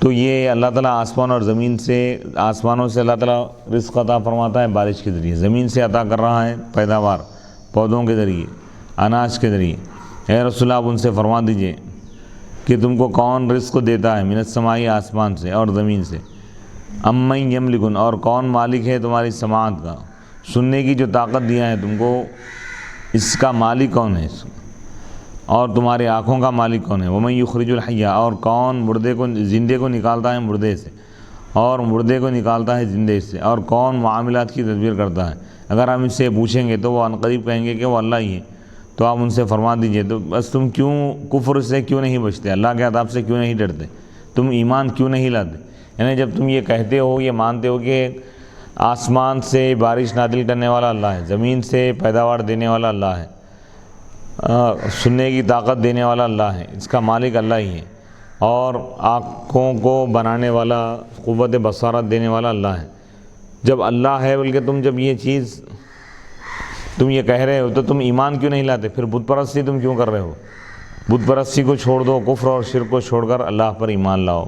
Speaker 1: تو یہ اللہ تعالیٰ آسمان اور زمین سے، آسمانوں سے اللہ تعالیٰ رزق عطا فرماتا ہے بارش کے ذریعے، زمین سے عطا کر رہا ہے پیداوار پودوں کے ذریعے، اناج کے ذریعے. اے رسول آپ ان سے فرما دیجئے کہ تم کو کون رزق دیتا ہے، من السماء آسمان سے اور زمین سے، امن یملکن، اور کون مالک ہے تمہاری سماعت کا، سننے کی جو طاقت دیا ہے تم کو، اس کا مالک کون ہے، اور تمہاری آنکھوں کا مالک کون ہے. ومن یخرج الحی، اور کون زندے کو نکالتا ہے مردے سے اور مردے کو نکالتا ہے زندے سے، اور کون معاملات کی تدبیر کرتا ہے. اگر ہم اس سے پوچھیں گے تو وہ عنقریب کہیں گے کہ وہ اللہ ہی ہے. تو آپ ان سے فرما دیجئے تو بس تم کیوں کفر سے کیوں نہیں بچتے، اللہ کے عذاب سے کیوں نہیں ڈرتے، تم ایمان کیوں نہیں لاتے. یعنی جب تم یہ کہتے ہو، یہ مانتے ہو کہ آسمان سے بارش نازل کرنے والا اللہ ہے، زمین سے پیداوار دینے والا اللہ ہے، سننے کی طاقت دینے والا اللہ ہے، اس کا مالک اللہ ہی ہے، اور آنکھوں کو بنانے والا، قوت بصارت دینے والا اللہ ہے. جب اللہ ہے بلکہ تم جب یہ چیز تم یہ کہہ رہے ہو تو تم ایمان کیوں نہیں لاتے، پھر بت پرستی تم کیوں کر رہے ہو. بت پرستی کو چھوڑ دو، کفر اور شرک کو چھوڑ کر اللہ پر ایمان لاؤ.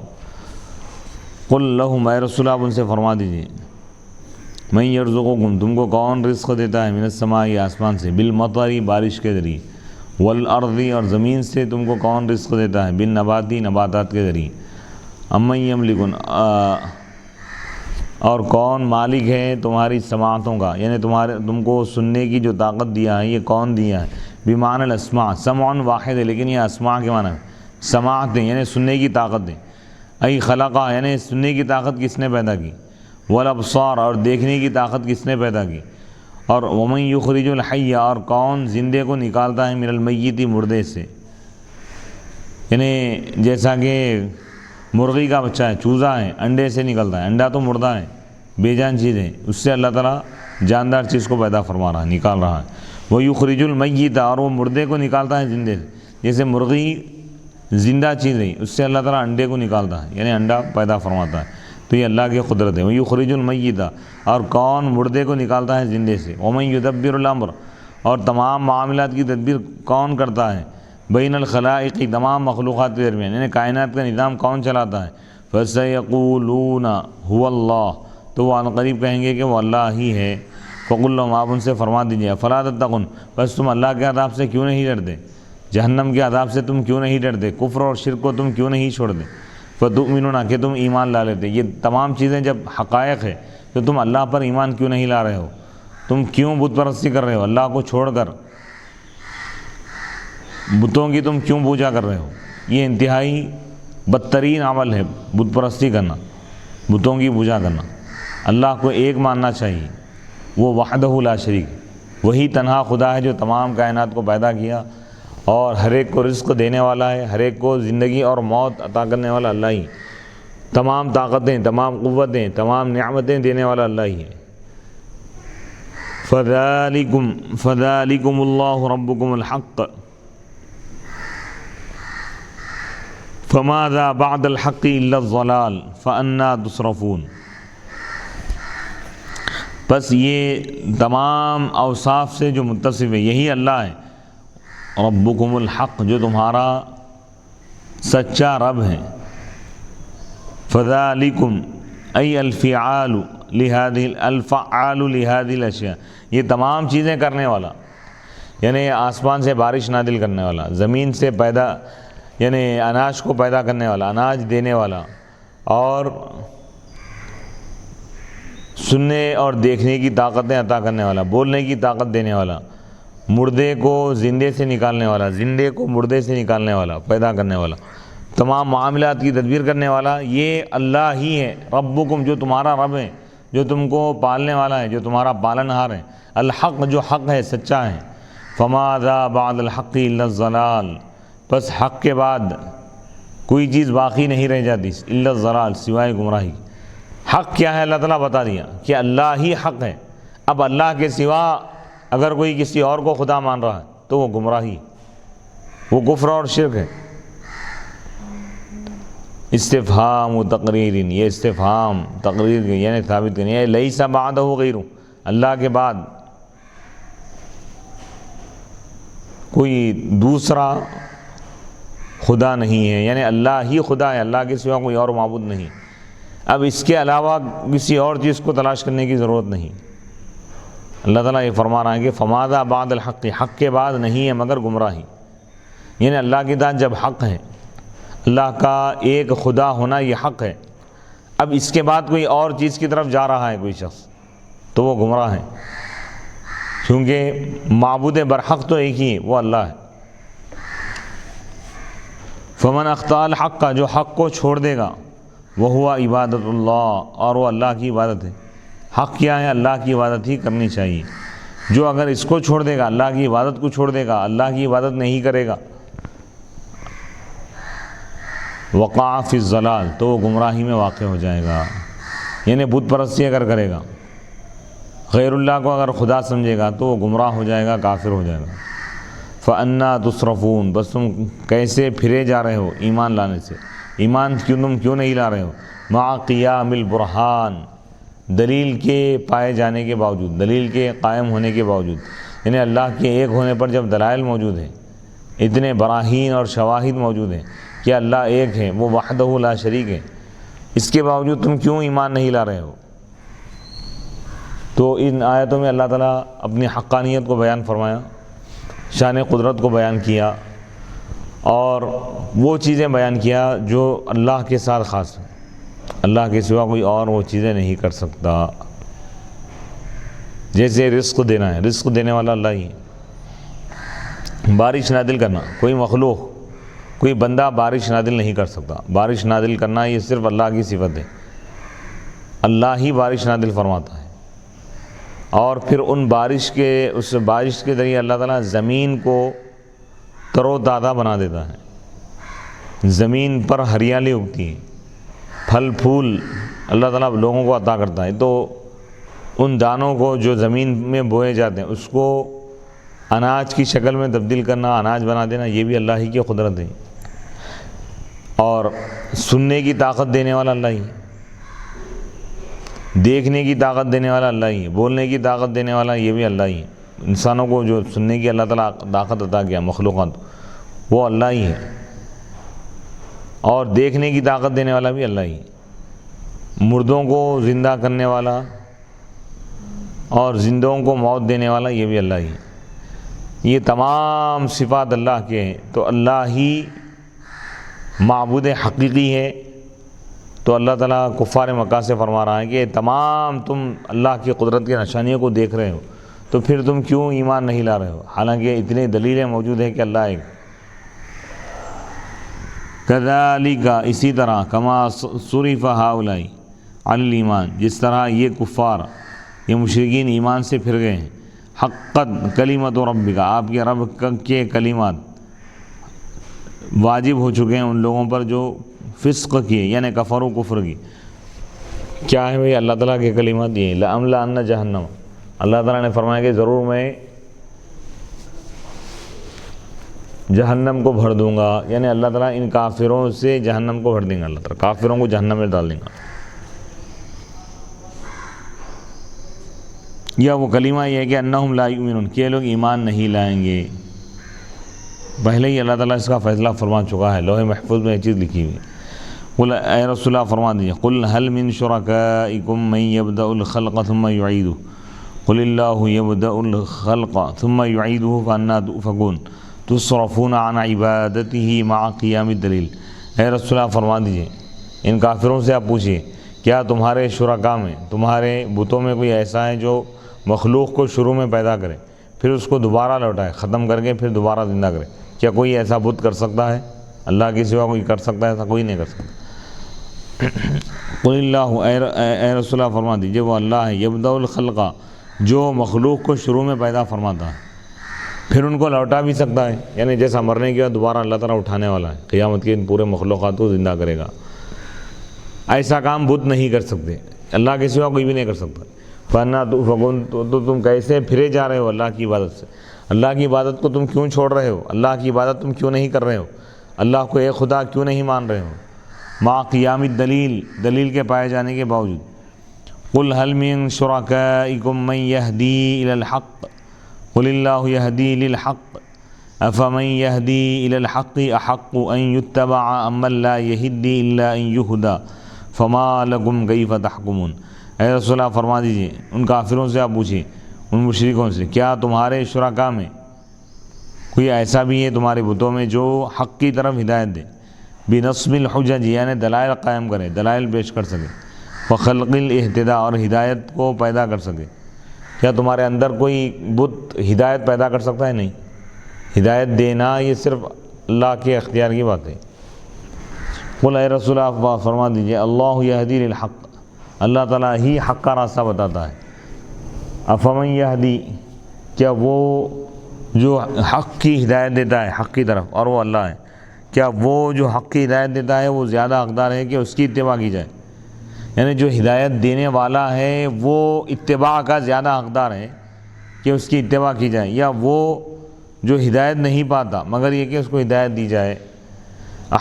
Speaker 1: قل لہم، اے رسول آپ ان سے فرما دیجیے، من یرزقکم، تم کو کون رزق دیتا ہے، من السماء آسمان سے، بالمطر بارش کے ذریعے، والارض اور زمین سے تم کو کون رزق دیتا ہے، بالنبات نباتات کے ذریعے، امن یملکن اور کون مالک ہے تمہاری سماعتوں کا، یعنی تم کو سننے کی جو طاقت دیا ہے یہ کون دیا ہے، بمعنی الاسماع، سمع واحد ہے لیکن یہ اسماع کے معنی ہے، سماعت دیں یعنی سننے کی طاقت دیں، ای خلقہ یعنی سننے کی طاقت کس نے پیدا کی، والابصار اور دیکھنے کی طاقت کس نے پیدا کی، اور ومن یخرج الحی اور کون زندے کو نکالتا ہے من المیت مردے سے، یعنی جیسا کہ مرغی کا بچہ ہے، چوزا ہے، انڈے سے نکلتا ہے، انڈا تو مردہ ہے، بے جان چیز ہے، اس سے اللہ تعالیٰ جاندار چیز کو پیدا فرما رہا ہے، نکال رہا ہے، وہ یخرج المیت اور وہ مردے کو نکالتا ہے زندے سے، جیسے مرغی زندہ چیز ہے اس سے اللہ تعالیٰ انڈے کو نکالتا ہے یعنی انڈا پیدا فرماتا ہے، تو یہ اللہ کی قدرت ہے، وہ یخرج المیت اور کون مردے کو نکالتا ہے زندے سے، ومن یدبر الامر اور تمام معاملات کی تدبیر کون کرتا ہے، بین الخلائق تمام مخلوقات کے درمیان یعنی کائنات کا نظام کون چلاتا ہے، فسیقولون هو اللہ تو وہ عنقریب کہیں گے کہ وہ اللہ ہی ہے، فقل لهم آپ ان سے فرما دیجیے فلا تتقون بس تم اللہ کے عذاب سے کیوں نہیں ڈرتے، جہنم کے عذاب سے تم کیوں نہیں ڈرتے، کفر اور شرک کو تم کیوں نہیں چھوڑتے، فتؤمنون کہ تم ایمان لا لیتے، یہ تمام چیزیں جب حقائق ہے تو تم اللہ پر ایمان کیوں نہیں لا رہے ہو، تم کیوں بت پرستی کر رہے ہو، اللہ کو چھوڑ کر بتوں کی تم کیوں پوجا کر رہے ہو، یہ انتہائی بدترین عمل ہے بت پرستی کرنا، بتوں کی پوجا کرنا، اللہ کو ایک ماننا چاہیے، وہ وحدہ لا شریک، وہی تنہا خدا ہے جو تمام کائنات کو پیدا کیا اور ہر ایک کو رزق دینے والا ہے، ہر ایک کو زندگی اور موت عطا کرنے والا اللہ ہی، تمام طاقتیں، تمام قوتیں، تمام نعمتیں دینے والا اللہ ہی ہے۔ فذالکم اللہ ربکم الحق فماذا بعد الحق الا الضلال فانا تصرفون، بس یہ تمام اوصاف سے جو متصف ہے یہی اللہ ہے، ربکم الحق جو تمہارا سچا رب ہے، فذالکم ای الفعال لہذه الاشیاء یہ تمام چیزیں کرنے والا یعنی آسمان سے بارش نازل کرنے والا، زمین سے پیدا یعنی اناج کو پیدا کرنے والا، اناج دینے والا، اور سننے اور دیکھنے کی طاقتیں عطا کرنے والا، بولنے کی طاقت دینے والا، مردے کو زندے سے نکالنے والا، زندے کو مردے سے نکالنے والا، پیدا کرنے والا، تمام معاملات کی تدبیر کرنے والا، یہ اللہ ہی ہے، ربکم جو تمہارا رب ہے، جو تم کو پالنے والا ہے، جو تمہارا پالنہار ہے، الحق جو حق ہے، سچا ہے، فماذا بعد الحق الا الضلال بس حق کے بعد کوئی چیز باقی نہیں رہ جاتی الا الضلال سوائے گمراہی، حق کیا ہے اللہ تعالیٰ بتا دیا کہ اللہ ہی حق ہے، اب اللہ کے سوا اگر کوئی کسی اور کو خدا مان رہا ہے تو وہ گمراہی، وہ کفر اور شرک ہے۔ استفہام و تقریر، یہ استفہام تقریر یعنی ثابت کرنی ہے، لیس بعدہ غیر اللہ کے بعد کوئی دوسرا خدا نہیں ہے، یعنی اللہ ہی خدا ہے، اللہ کے سوا کوئی اور معبود نہیں، اب اس کے علاوہ کسی اور چیز کو تلاش کرنے کی ضرورت نہیں۔ اللہ تعالیٰ یہ فرما رہا ہے کہ فماذا بعد الحق حق کے بعد نہیں ہے مگر گمراہی، یعنی اللہ کی ذات جب حق ہے، اللہ کا ایک خدا ہونا یہ حق ہے، اب اس کے بعد کوئی اور چیز کی طرف جا رہا ہے کوئی شخص تو وہ گمراہ ہے، کیونکہ معبود برحق تو ایک ہی ہے وہ اللہ ہے۔ فمن اخطا الحق کا جو حق کو چھوڑ دے گا وہ ہوا عبادت اللہ اور وہ اللہ کی عبادت ہے، حق کیا ہے اللہ کی عبادت ہی کرنی چاہیے، جو اگر اس کو چھوڑ دے گا اللہ کی عبادت کو چھوڑ دے گا اللہ کی عبادت نہیں کرے گا وقع فی الضلال تو وہ گمراہی میں واقع ہو جائے گا، یعنی بت پرستی اگر کرے گا غیر اللہ کو اگر خدا سمجھے گا تو وہ گمراہ ہو جائے گا، کافر ہو جائے گا۔ فَأَنَّا تُصْرَفُونَ بس تم کیسے پھرے جا رہے ہو ایمان لانے سے، ایمان تم کیوں نہیں لا رہے ہو، مع قیام البرہان دلیل کے پائے جانے کے باوجود، دلیل کے قائم ہونے کے باوجود، یعنی اللہ کے ایک ہونے پر جب دلائل موجود ہیں، اتنے براہین اور شواہد موجود ہیں کہ اللہ ایک ہے، وہ وحدہ لا شریک ہے، اس کے باوجود تم کیوں ایمان نہیں لا رہے ہو؟ تو ان آیتوں میں اللہ تعالیٰ اپنی حقانیت کو بیان فرمایا، شان قدرت کو بیان کیا اور وہ چیزیں بیان کیا جو اللہ کے ساتھ خاص ہیں، اللہ کے سوا کوئی اور وہ چیزیں نہیں کر سکتا، جیسے رزق دینا ہے، رزق دینے والا اللہ ہی ہے، بارش نازل کرنا، کوئی مخلوق، کوئی بندہ بارش نازل نہیں کر سکتا. بارش نازل کرنا یہ صرف اللہ کی صفت ہے. اللہ ہی بارش نازل فرماتا ہے. اور پھر اس بارش کے ذریعے اللہ تعالیٰ زمین کو تر و تازہ بنا دیتا ہے. زمین پر ہریالی اگتی ہے، پھل پھول اللہ تعالیٰ لوگوں کو عطا کرتا ہے. تو ان دانوں کو جو زمین میں بوئے جاتے ہیں اس کو اناج کی شکل میں تبدیل کرنا، اناج بنا دینا، یہ بھی اللہ ہی کی قدرت ہے. اور سننے کی طاقت دینے والا اللہ ہی ہے، دیکھنے کی طاقت دینے والا اللہ ہی ہے، بولنے کی طاقت دینے والا یہ بھی اللہ ہی ہے. انسانوں کو جو سننے کی اللہ تعالیٰ طاقت عطا کیا مخلوقات، وہ اللہ ہی ہے. اور دیکھنے کی طاقت دینے والا بھی اللہ ہی ہے. مردوں کو زندہ کرنے والا اور زندوں کو موت دینے والا یہ بھی اللہ ہی ہے. یہ تمام صفات اللہ کے ہیں. تو اللہ ہی معبود حقیقی ہے. تو اللہ تعالیٰ کفار مکہ سے فرما رہا ہے کہ تمام تم اللہ کی قدرت کے نشانیوں کو دیکھ رہے ہو تو پھر تم کیوں ایمان نہیں لا رہے ہو، حالانکہ اتنی دلیلیں موجود ہیں کہ اللہ ایک. کذالک، اسی طرح، کما صرف ہؤلاء عن الایمان، جس طرح یہ کفار، یہ مشرکین ایمان سے پھر گئے ہیں. حقت کلمت ربک، آپ کے رب کے کلمات واجب ہو چکے ہیں ان لوگوں پر جو فسق کیے، یعنی کفر و کفر کی. کیا ہے بھئی اللہ تعالیٰ کے کلمات؟ یہ لَأَمْلَأَنَّ جہنم، اللہ تعالیٰ نے فرمایا کہ ضرور میں جہنم کو بھر دوں گا. یعنی اللہ تعالیٰ ان کافروں سے جہنم کو بھر دیں گا. اللہ تعالیٰ کافروں کو جہنم میں ڈال دیں گا. یا وہ کلمہ یہ ہے کہ انہم لا یؤمنون، کہ یہ لوگ ایمان نہیں لائیں گے. پہلے ہی اللہ تعالیٰ اس کا فیصلہ فرما چکا ہے، لوح محفوظ میں یہ چیز لکھی ہوئی. قل، اے رسول اللہ فرما دیجیے، قل هل من شرکائکم من یبدأ الخلق ثم یعیدہ قل اللہ یبدأ الخلق ثم یعیدہ فانا تؤفکون تصرفون عن عبادتہ مع قیام الدلیل. اے رسول اللہ فرما دیجیے، ان کافروں سے آپ پوچھئے کیا تمہارے شرکاء میں، تمہارے بتوں میں کوئی ایسا ہے جو مخلوق کو شروع میں پیدا کرے پھر اس کو دوبارہ لوٹائے، ختم کر کے پھر دوبارہ زندہ کرے؟ کیا کوئی ایسا بت کر سکتا ہے؟ اللہ کے سوا کوئی کر سکتا ہے؟ ایسا کوئی نہیں کر سکتا. قل اللہ، اے رسول اللہ فرما دیجیے، وہ اللہ ہے یبدأ الخلق، جو مخلوق کو شروع میں پیدا فرماتا ہے پھر ان کو لوٹا بھی سکتا ہے. یعنی جیسا مرنے کے بعد دوبارہ اللہ تعالیٰ اٹھانے والا ہے، قیامت کے ان پورے مخلوقات کو زندہ کرے گا. ایسا کام بت نہیں کر سکتے، اللہ کے سوا کوئی بھی نہیں کر سکتا. فَأَنَّىٰ تُؤْفَكُونَ، تو تم کیسے پھرے جا رہے ہو اللہ کی عبادت سے؟ اللہ کی عبادت کو تم کیوں چھوڑ رہے ہو؟ اللہ کی عبادت تم کیوں نہیں کر رہے ہو؟ اللہ کو ایک خدا کیوں نہیں مان رہے ہو؟ مع قیام الدلیل، دلیل کے پائے جانے کے باوجود. قل هل من شرکائکم من یہدی الی الحق قل اللہ یہدی للحق افمن یہدی الی الحق احق ان یتبع امن لا یہدی الا ان یہدی فما لکم کیف تحکمون. اے رسول اللہ فرما دیجیے، ان کافروں سے آپ پوچھیں، ان مشرکوں سے، کیا تمہارے شرکاء میں کوئی ایسا بھی ہے تمہارے بتوں میں جو حق کی طرف ہدایت دے، بنصب الحجج، یعنی دلائل قائم کرے، دلائل پیش کر سکے، وخلق الاہتداء، اور ہدایت کو پیدا کر سکے؟ کیا تمہارے اندر کوئی بت ہدایت پیدا کر سکتا ہے؟ نہیں. ہدایت دینا یہ صرف اللہ کے اختیار کی بات ہے. قل، اے رسول اللہ فرما دیجیے، اللہ یہدی للحق، اللہ تعالیٰ ہی حق کا راستہ بتاتا ہے. افمن یہدی، کیا وہ جو حق کی ہدایت دیتا ہے حق کی طرف، اور وہ اللہ ہے، کیا وہ جو حق کی ہدایت دیتا ہے وہ زیادہ حقدار ہے کہ اس کی اتباع کی جائے؟ یعنی جو ہدایت دینے والا ہے وہ اتباع کا زیادہ حقدار ہے کہ اس کی اتباع کی جائے، یا وہ جو ہدایت نہیں پاتا مگر یہ کہ اس کو ہدایت دی جائے،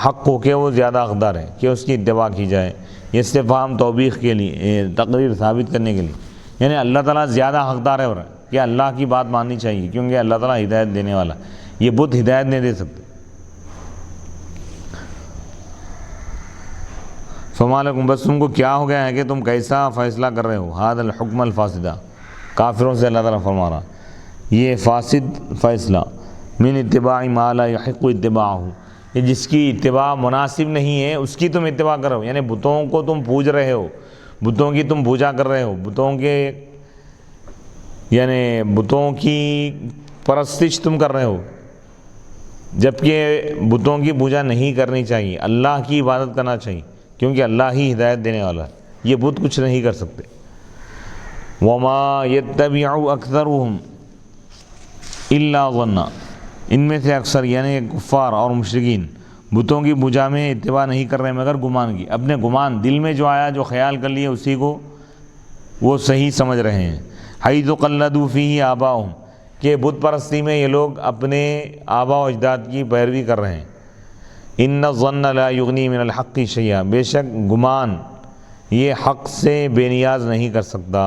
Speaker 1: حق ہو کہ وہ زیادہ حقدار ہے کہ اس کی اتباع کی جائے؟ یہ استفہام توبیخ کے لیے، تقریر ثابت کرنے کے لیے. یعنی اللہ تعالیٰ زیادہ حقدار ہے، اور کہ اللہ کی بات ماننی چاہیے کیونکہ اللہ تعالیٰ ہدایت دینے والا، یہ بت ہدایت نہیں دے سکتے. فما لکم، بس تم کو کیا ہو گیا ہے کہ تم کیسا فیصلہ کر رہے ہو؟ ھذا الحکم الفاسدہ، کافروں سے اللہ تعالیٰ فرما رہا یہ فاسد فیصلہ، من اتباع ما لا یحق اتباعہ، یہ جس کی اتباع مناسب نہیں ہے اس کی تم اتباع کرو. یعنی بتوں کو تم پوج رہے ہو، بتوں کی تم پوجا کر رہے ہو، بتوں کے یعنی بتوں کی پرستش تم کر رہے ہو، جبکہ بتوں کی پوجا نہیں کرنی چاہیے، اللہ کی عبادت کرنا چاہیے، کیونکہ اللہ ہی ہدایت دینے والا ہے، یہ بت کچھ نہیں کر سکتے۔ وَمَا يَتَّبِعُ أَكْثَرُهُمْ إِلَّا ظَنًّا، ان میں سے اکثر یعنی کفار اور مشرکین بتوں کی پوجا میں اتباع نہیں کر رہے مگر گمان کی، اپنے گمان، دل میں جو آیا، جو خیال کر لیے اسی کو وہ صحیح سمجھ رہے ہیں۔ حَيْثُ قَلَّدُوا فِيهِ آبَاءَهُمْ، کہ بت پرستی میں یہ لوگ اپنے آبا و اجداد کی پیروی کر رہے ہیں۔ ان الظن لا یغنی من الحق شیئا، بے شک گمان یہ حق سے بے نیاز نہیں کر سکتا،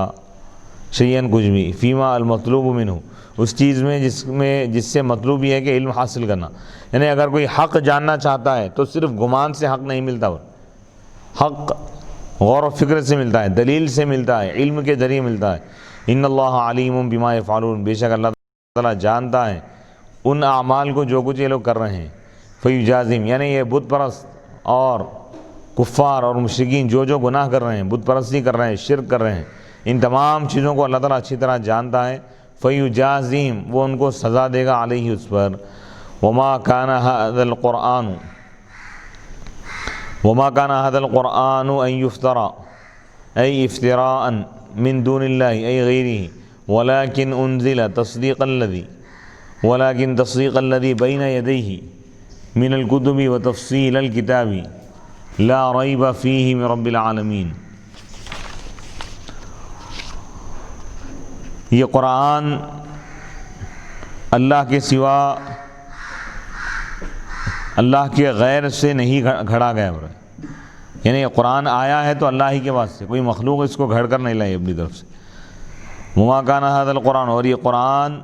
Speaker 1: شیئن کچھ بھی، فیما المطلوب منہ، اس چیز میں جس سے مطلوب یہ ہے کہ علم حاصل کرنا، یعنی اگر کوئی حق جاننا چاہتا ہے تو صرف گمان سے حق نہیں ملتا، حق غور و فکر سے ملتا ہے، دلیل سے ملتا ہے، علم کے ذریعے ملتا ہے۔ ان اللہ علیم بما یفعلون، بے شک اللہ تعالیٰ جانتا ہے ان اعمال کو جو کچھ یہ لوگ کر رہے ہیں۔ فیجازم، یعنی یہ بت پرست اور کفار اور مشرکین جو گناہ کر رہے ہیں، بت پرستی کر رہے ہیں، شرک کر رہے ہیں، ان تمام چیزوں کو اللہ تعالیٰ اچھی طرح جانتا ہے۔ فیجازم، وہ ان کو سزا دے گا، علیہ، اس پر۔ وما کان ھذا القرآن ان یفترى، ای افتراء من دون اللہ ای غیرہ، ولكن انزل تصدیق الذی بین یدیہ من الکتب وتفصیل الکتاب لا ریب فیہ من رب العالمین۔ یہ قرآن اللہ کے سوا، اللہ کے غیر سے نہیں گھڑا گیا، یعنی یہ قرآن آیا ہے تو اللہ ہی کے واسطے، کوئی مخلوق اس کو گھڑ کر نہیں لائی اپنی طرف سے۔ وما کان ھذا القرآن، اور یہ قرآن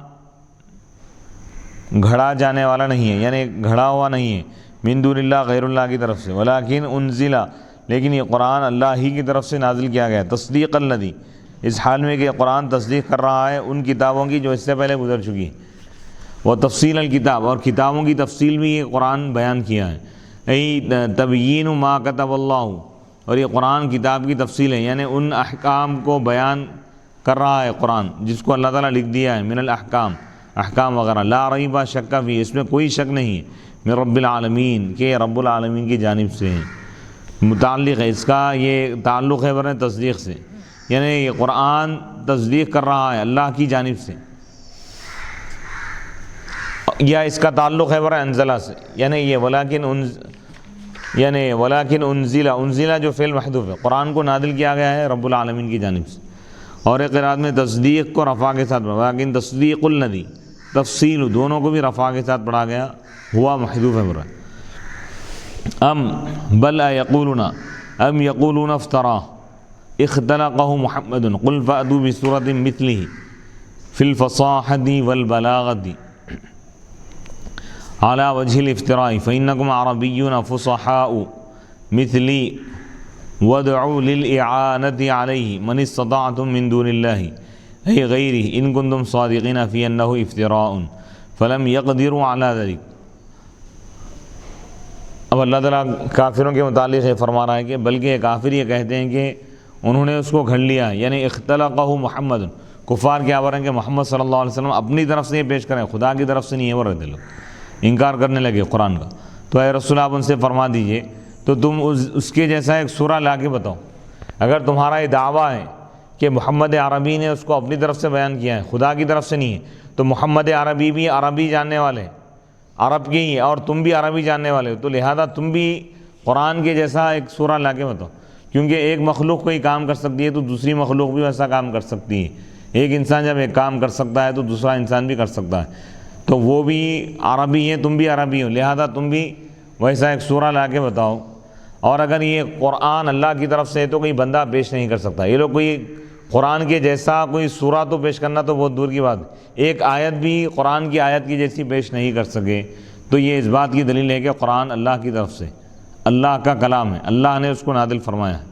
Speaker 1: گھڑا جانے والا نہیں ہے، یعنی گھڑا ہوا نہیں ہے، من دون اللہ، غیر اللہ کی طرف سے، ولیکن انزل، لیکن یہ قرآن اللہ ہی کی طرف سے نازل کیا گیا، تصدیق الذی، اس حال میں کہ قرآن تصدیق کر رہا ہے ان کتابوں کی جو اس سے پہلے گزر چکی ہیں، وہ تفصیل الکتاب، اور کتابوں کی تفصیل بھی یہ قرآن بیان کیا ہے، ای تبیین ما کتب اللہ، اور یہ قرآن کتاب کی تفصیل ہے، یعنی ان احکام کو بیان کر رہا ہے قرآن جس کو اللہ تعالیٰ لکھ دیا ہے، من الاحکام، احکام وغیرہ، لا ریب شک فی، اس میں کوئی شک نہیں ہے، من رب العالمین، کہ رب العالمین کی جانب سے ہے، متعلق ہے، اس کا یہ تعلق ہے برے تصدیق سے، یعنی یہ قرآن تصدیق کر رہا ہے اللہ کی جانب سے، یا اس کا تعلق ہے برے انزلہ سے، یعنی یہ ولیکن انزلہ جو فعل محذوف ہے، قرآن کو نازل کیا گیا ہے رب العالمین کی جانب سے، اور ایک قرآت میں تصدیق کو رفع کے ساتھ پڑھا، لیکن تصدیق الذی، تفصیل، دونوں کو بھی رفع کے ساتھ پڑھا گیا، ہوا محذوف ہے برا۔ بل یقولون افترا اختلقہ محمد قل فأتوا بسورۃ مثلہ فی الفصاحۃ والبلاغۃ علی وجہ الافتراء فإنکم عربیون فصحاء مثلی وادعوا للإعانۃ علیہ من استطعتم من دون اللہ ای غیرہ ان کنتم صادقین فی انہ افتراء فلم یقدروا علی ذلک۔ اب اللہ تعالیٰ کافروں کے متعلق یہ فرما رہا ہے کہ بلکہ کافر یہ کہتے ہیں کہ انہوں نے اس کو گھڑ لیا، یعنی اختلقہ محمد، کفار کیا بول رہے ہیں کہ محمد صلی اللہ علیہ وسلم اپنی طرف سے یہ پیش کریں، خدا کی طرف سے نہیں ہے، وہ رہتے لوگ انکار کرنے لگے قرآن کا۔ تو اے رسول آپ ان سے فرما دیجئے تو تم اس کے جیسا ایک سورہ لا کے بتاؤ، اگر تمہارا یہ دعویٰ ہے کہ محمد عربی نے اس کو اپنی طرف سے بیان کیا ہے، خدا کی طرف سے نہیں ہے، تو محمد عربی بھی عربی جاننے والے، عرب کی ہی ہے، اور تم بھی عربی جاننے والے ہو، تو لہذا تم بھی قرآن کے جیسا ایک سورہ لا کے بتاؤ، کیونکہ ایک مخلوق کوئی کام کر سکتی ہے تو دوسری مخلوق بھی ویسا کام کر سکتی ہے، ایک انسان جب ایک کام کر سکتا ہے تو دوسرا انسان بھی کر سکتا ہے، تو وہ بھی عربی ہے، تم بھی عربی ہو، لہذا تم بھی ویسا ایک سورہ لا کے بتاؤ۔ اور اگر یہ قرآن اللہ کی طرف سے ہے تو کوئی بندہ پیش نہیں کر سکتا، یہ لوگ کوئی قرآن کے جیسا کوئی سورہ تو پیش کرنا تو بہت دور کی بات ہے، ایک آیت بھی قرآن کی آیت کی جیسی پیش نہیں کر سکے، تو یہ اس بات کی دلیل ہے کہ قرآن اللہ کی طرف سے، اللہ کا کلام ہے، اللہ نے اس کو نازل فرمایا ہے،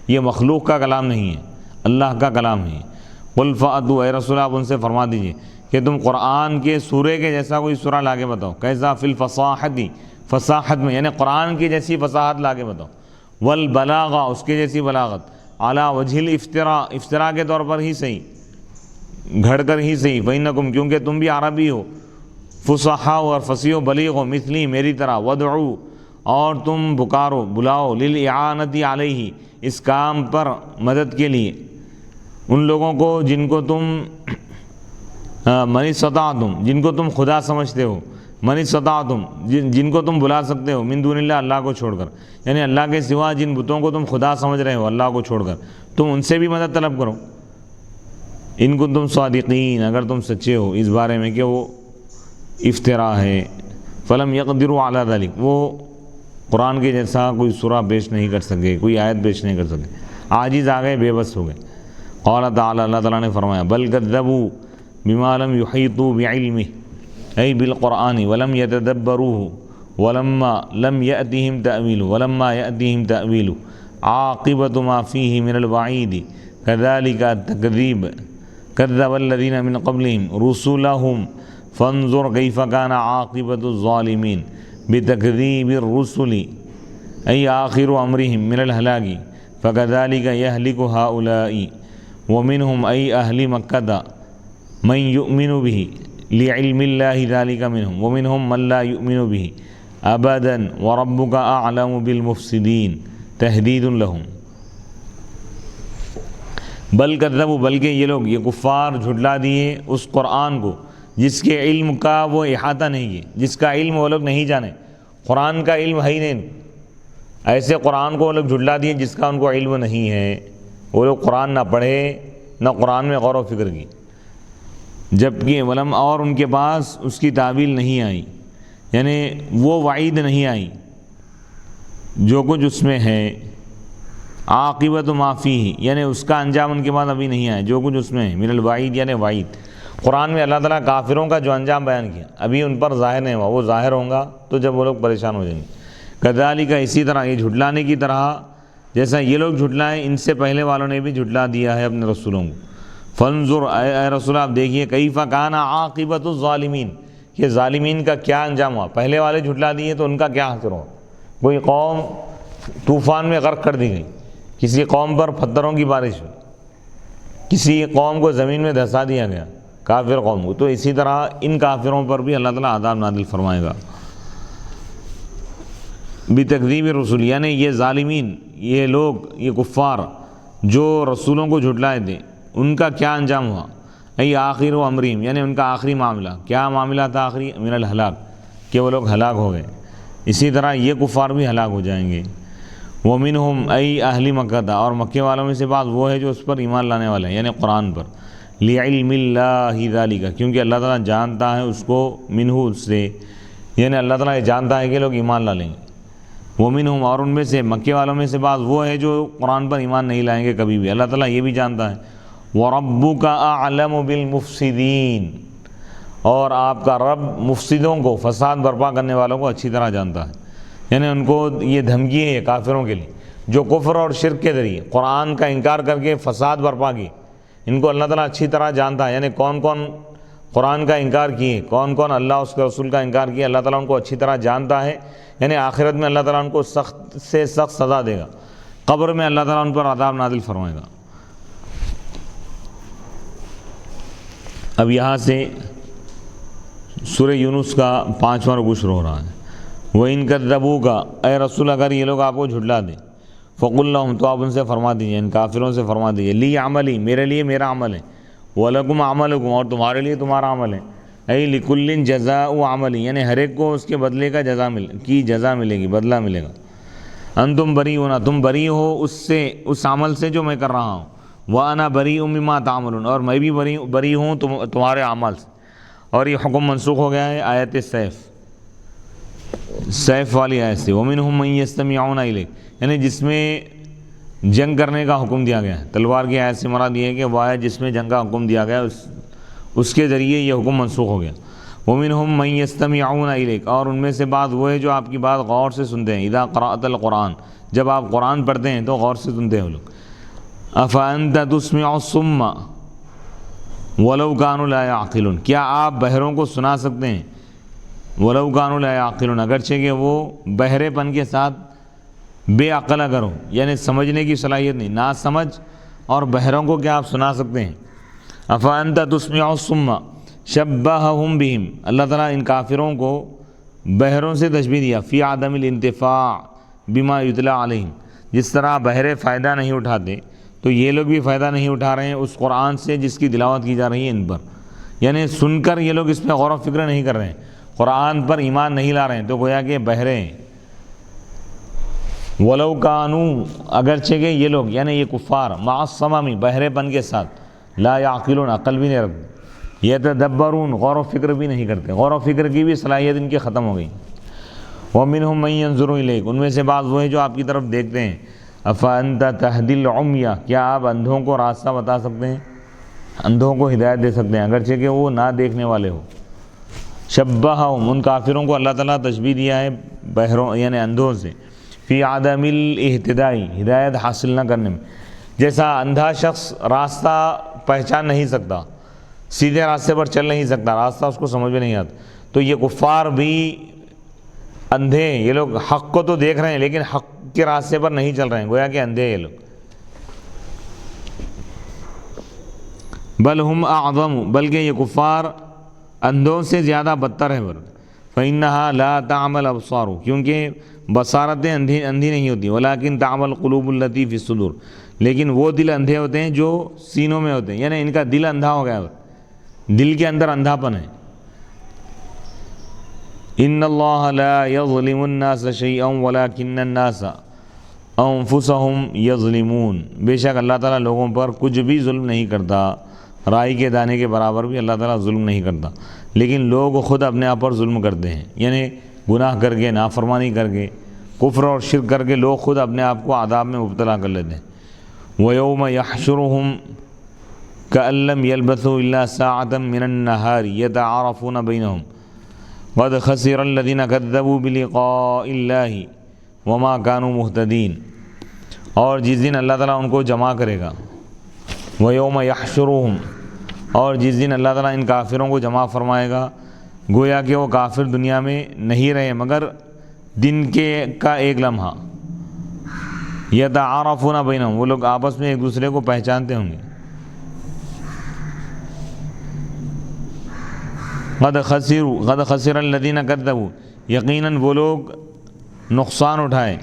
Speaker 1: یہ مخلوق کا کلام نہیں ہے، اللہ کا کلام ہے۔ قل فأتوا، اے رسول آپ ان سے فرما دیجئے کہ تم قرآن کے سورے کے جیسا کوئی سورہ لا کے بتاؤ، کیسا فی الفصاحۃ، فصاحت میں یعنی قرآن کی جیسی فصاحت لا کے بتاؤ، والبلاغہ، اس کے جیسی بلاغت، علی وجہ الافتراء، افتراء کے طور پر ہی صحیح، گھڑ کر ہی صحیح، فإنکم، کیونکہ تم بھی عربی ہو، فصحا اور فصیح و بلیغ و مثلی میری طرح، ودعو اور تم پکارو بلاؤ، للاعانۃ علیہ اس کام پر مدد کے لیے ان لوگوں کو جن کو تم من استطعتم جن کو تم خدا سمجھتے ہو، من استطعتم جن کو تم بلا سکتے ہو، من دون اللہ اللہ کو چھوڑ کر، یعنی اللہ کے سوا جن بتوں کو تم خدا سمجھ رہے ہو اللہ کو چھوڑ کر، تم ان سے بھی مدد طلب کرو، ان کو تم صادقین اگر تم سچے ہو اس بارے میں کہ وہ افطرا ہے۔ فلم یقدروا علی ذلک، وہ قرآن کے جیسا کوئی سورہ پیش نہیں کر سکے، کوئی آیت پیش نہیں کر سکے، عاجز آ گئے، بے بس ہو گئے۔ قال تعالی، اللہ تعالیٰ نے فرمایا، بل کذبوا بما لم یحیطوا بعلمہ ای بالقرآن ولم یتدبروہ ولما لم یأتہم تأویلہ عاقبۃ ما فیہ من الوعید کذالک التکذیب کذب الذین من قبلہم رسلہم فانظر کیف کان عاقبۃ الظالمین بتکذیب الرسل ای آخر امرہم من الہلاک فکذالک یہلک ہؤلاء ومنہم ای اہل مکہ من یؤمن بہ لعلم اللہ ذالک منہم ومنہم من لا یؤمن بہ ابدا وربک اعلم بالمفسدین تہدید لہم۔ بل کذبوا، بلکہ یہ لوگ یہ کفار جھٹلا دیے اس قرآن کو جس کے علم کا وہ احاطہ نہیں ہے، جس کا علم وہ لوگ نہیں جانے، قرآن کا علم ہے ہی نہیں، ایسے قرآن کو وہ لوگ جھٹلا دیے جس کا ان کو علم نہیں ہے۔ وہ لوگ قرآن نہ پڑھے نہ قرآن میں غور و فکر کی، جبکہ ولم اور ان کے پاس اس کی تعویل نہیں آئی، یعنی وہ وعید نہیں آئی جو کچھ اس میں ہے، عاقبۃ ما فیہ یعنی اس کا انجام ان کے بعد ابھی نہیں آیا، جو کچھ اس میں ہے، من الوعید یعنی وعید۔ قرآن میں اللہ تعالیٰ کافروں کا جو انجام بیان کیا ابھی ان پر ظاہر نہیں ہوا، وہ ظاہر ہوں گا تو جب وہ لوگ پریشان ہو جائیں گے۔ کذالک اسی طرح، یہ جھٹلانے کی طرح جیسا یہ لوگ جھٹلائیں، ان سے پہلے والوں نے بھی جھٹلا دیا ہے اپنے رسولوں کو۔ فانظر اے رسول آپ دیکھیے، کیف کان عاقبۃ الظالمین، یہ ظالمین کا کیا انجام ہوا، پہلے والے جھٹلا دیے تو ان کا کیا حشر ہوا۔ کوئی قوم طوفان میں غرق کر دی گئی، کسی قوم پر پتھروں کی بارش ہوئی، کسی قوم کو زمین میں دھسا دیا گیا، کافر قوم کو، تو اسی طرح ان کافروں پر بھی اللہ تعالیٰ عذاب نازل فرمائے گا۔ بتکذیب الرسل یعنی یہ ظالمین، یہ لوگ، یہ کفار جو رسولوں کو جھٹلائے تھے، ان کا کیا انجام ہوا۔ ای آخر و امریم یعنی ان کا آخری معاملہ، کیا معاملہ تھا آخری، من الہلاک کہ وہ لوگ ہلاک ہو گئے، اسی طرح یہ کفار بھی ہلاک ہو جائیں گے۔ ومنہم ای اہل مکہ، اور مکے والوں میں سے بعض وہ ہے جو اس پر ایمان لانے والے ہیں یعنی قرآن پر، لعلم اللہ ذالک کیونکہ اللہ تعالیٰ جانتا ہے اس کو، منہ اس سے یعنی اللہ تعالیٰ یہ جانتا ہے کہ لوگ ایمان لا لیں گے۔ ومنہم اور ان میں سے مکے والوں میں سے بعض وہ ہے جو قرآن پر ایمان نہیں لائیں گے کبھی بھی، اللہ تعالیٰ یہ بھی جانتا ہے۔ وَرَبُّكَ أَعْلَمُ بِالْمُفْسِدِينَ اور آپ کا رب مفسدوں کو، فساد برپا کرنے والوں کو اچھی طرح جانتا ہے، یعنی ان کو یہ دھمکی ہے کافروں کے لیے جو کفر اور شرک کے ذریعے قرآن کا انکار کر کے فساد برپا کی، ان کو اللہ تعالیٰ اچھی طرح جانتا ہے، یعنی کون کون قرآن کا انکار کیے، کون کون اللہ اس کے رسول کا انکار کیا، اللہ تعالیٰ ان کو اچھی طرح جانتا ہے، یعنی آخرت میں اللہ تعالیٰ ان کو سخت سے سخت سزا دے گا، قبر میں اللہ تعالیٰ ان پر عذاب نازل فرمائے گا۔ اب یہاں سے سورہ یونس کا 5واں رکوع شروع ہو رہا ہے۔ وَإِن كَذَّبُوكَ اے رسول اگر یہ لوگ آپ کو جھٹلا دیں، فَقُلْ لَهُمْ تو آپ ان سے فرما دیجیے، ان کافروں سے فرما دیجیے، لی عملی میرے لیے میرا عمل ہے، وَلَكُمْ عَمَلُكُمْ اور تمہارے لیے تمہارا عمل ہے، اے لِكُلٍّ جَزَاءُ عَمَلٍ یعنی ہر ایک کو اس کے بدلے کا جزا ملے گی، بدلہ ملے گا۔ انتم بریئون تم بری ہو اس سے، اس عمل سے جو میں کر رہا ہوں، وَأَنَا بَرِيءٌ مِّمَّا تَعْمَلُونَ اور میں بھی بری ہوں تمہارے اعمال سے۔ اور یہ حکم منسوخ ہو گیا ہے آیت سیف والی آیت سے، وَمِنْهُم مَّن يَسْتَمِعُونَ إِلَيْكَ یعنی جس میں جنگ کرنے کا حکم دیا گیا ہے، تلوار کی آیت سے مراد یہ ہے کہ وہ آیت جس میں جنگ کا حکم دیا گیا اس کے ذریعے یہ حکم منسوخ ہو گیا۔ وَمِنْهُم مَّن يَسْتَمِعُونَ إِلَيْكَ اور ان میں سے بعض وہ ہے جو آپ کی بات غور سے سنتے ہیں، اذا قرأت القرآن جب آپ قرآن پڑھتے ہیں تو غور سے سنتے ہیں وہ لوگ۔ أَفَأَنْتَ تُسْمِعُ الصُّمَّ وَلَوْ كَانُوا لَا يَعْقِلُونَ کیا آپ بہروں کو سنا سکتے ہیں، وَلَوْ كَانُوا لَا يَعْقِلُونَ اگرچہ کہ وہ بہرے پن کے ساتھ بے عقل اگر ہو، یعنی سمجھنے کی صلاحیت نہیں، نا سمجھ اور بہروں کو کیا آپ سنا سکتے ہیں۔ أَفَأَنْتَ تُسْمِعُ الصُّمَّ شبہہم بہم، اللہ تعالیٰ ان کافروں کو بہروں سے تشبیہ دیا، فی عدم الانتفاع بما یتلی علیہم، جس طرح بہرے فائدہ نہیں اٹھاتے تو یہ لوگ بھی فائدہ نہیں اٹھا رہے ہیں اس قرآن سے جس کی تلاوت کی جا رہی ہے ان پر، یعنی سن کر یہ لوگ اس پہ غور و فکر نہیں کر رہے ہیں، قرآن پر ایمان نہیں لا رہے ہیں، تو گویا کہ بہرے ہیں۔ ولو کانوا، اگرچہ کہ یہ لوگ یعنی یہ کفار، مع الصمم، بہرے پن کے ساتھ، لا یعقلون، عقل بھی نہیں رکھتے، یتدبرون، غور و فکر بھی نہیں کرتے، غور و فکر کی بھی صلاحیت ان کی ختم ہو گئی۔ ومنہم من ینظر الیک، ان میں سے بعض وہ ہیں جو آپ کی طرف دیکھتے ہیں۔ افانت تہدی العمی، کیا آپ اندھوں کو راستہ بتا سکتے ہیں، اندھوں کو ہدایت دے سکتے ہیں اگرچہ کہ وہ نہ دیکھنے والے ہو۔ شبہہم، ان کافروں کو اللہ تعالیٰ تشبیہ دیا ہے بہروں یعنی اندھوں سے، فی عدم الاہتدائی، ہدایت حاصل نہ کرنے میں، جیسا اندھا شخص راستہ پہچان نہیں سکتا، سیدھے راستے پر چل نہیں سکتا، راستہ اس کو سمجھ میں نہیں آتا، تو یہ کفار بھی اندھے ہیں، یہ لوگ حق کو تو دیکھ رہے ہیں لیکن حق کے راستے پر نہیں چل رہے ہیں، گویا کہ اندھے ہیں یہ لوگ۔ بل ہم اعظم، بلکہ یہ کفار اندھوں سے زیادہ بدتر ہے، فإنها لا تعمى الابصار، کیونکہ بصارتیں اندھی نہیں ہوتی، ولكن تعمى القلوب التي في الصدور، لیکن وہ دل اندھے ہوتے ہیں جو سینوں میں ہوتے ہیں، یعنی ان کا دل اندھا ہو گیا ہے، دل کے اندر اندھا پن ہے۔ ان اللہ لا یظلم الناس شیئا ولكن الناس انفسهم یظلمون، بے شک اللہ تعالیٰ لوگوں پر کچھ بھی ظلم نہیں کرتا، رائی کے دانے کے برابر بھی اللہ تعالیٰ ظلم نہیں کرتا، لیکن لوگ خود اپنے آپ پر ظلم کرتے ہیں، یعنی گناہ کر کے، نافرمانی کر کے، کفر اور شرک کر کے لوگ خود اپنے آپ کو عذاب میں مبتلا کر لیتے ہیں۔ وَيَوْمَ يَحْشُرُهُمْ كَأَن لَّمْ يَلْبَثُوا إِلَّا سَاعَةً مِّنَ النَّهَارِ يَتَعَارَفُونَ بَيْنَهُمْ قَدْ خَسِرَ الَّذِينَ كَذَّبُوا بِلِقَاءِ اللَّهِ وَمَا كَانُوا مُهْتَدِينَ، اور جس دن اللہ تعالیٰ ان کو جمع کرے گا، وَيَوْمَ يَحْشُرُهُمْ، اور جس دن اللہ تعالیٰ ان کافروں کو جمع فرمائے گا، گویا کہ وہ کافر دنیا میں نہیں رہے مگر دن کا ایک لمحہ، یتعارفون بینہم، وہ لوگ آپس میں ایک دوسرے کو پہچانتے ہوں گے، قد خسر الذین کذبوا، یقیناً وہ لوگ نقصان اٹھائے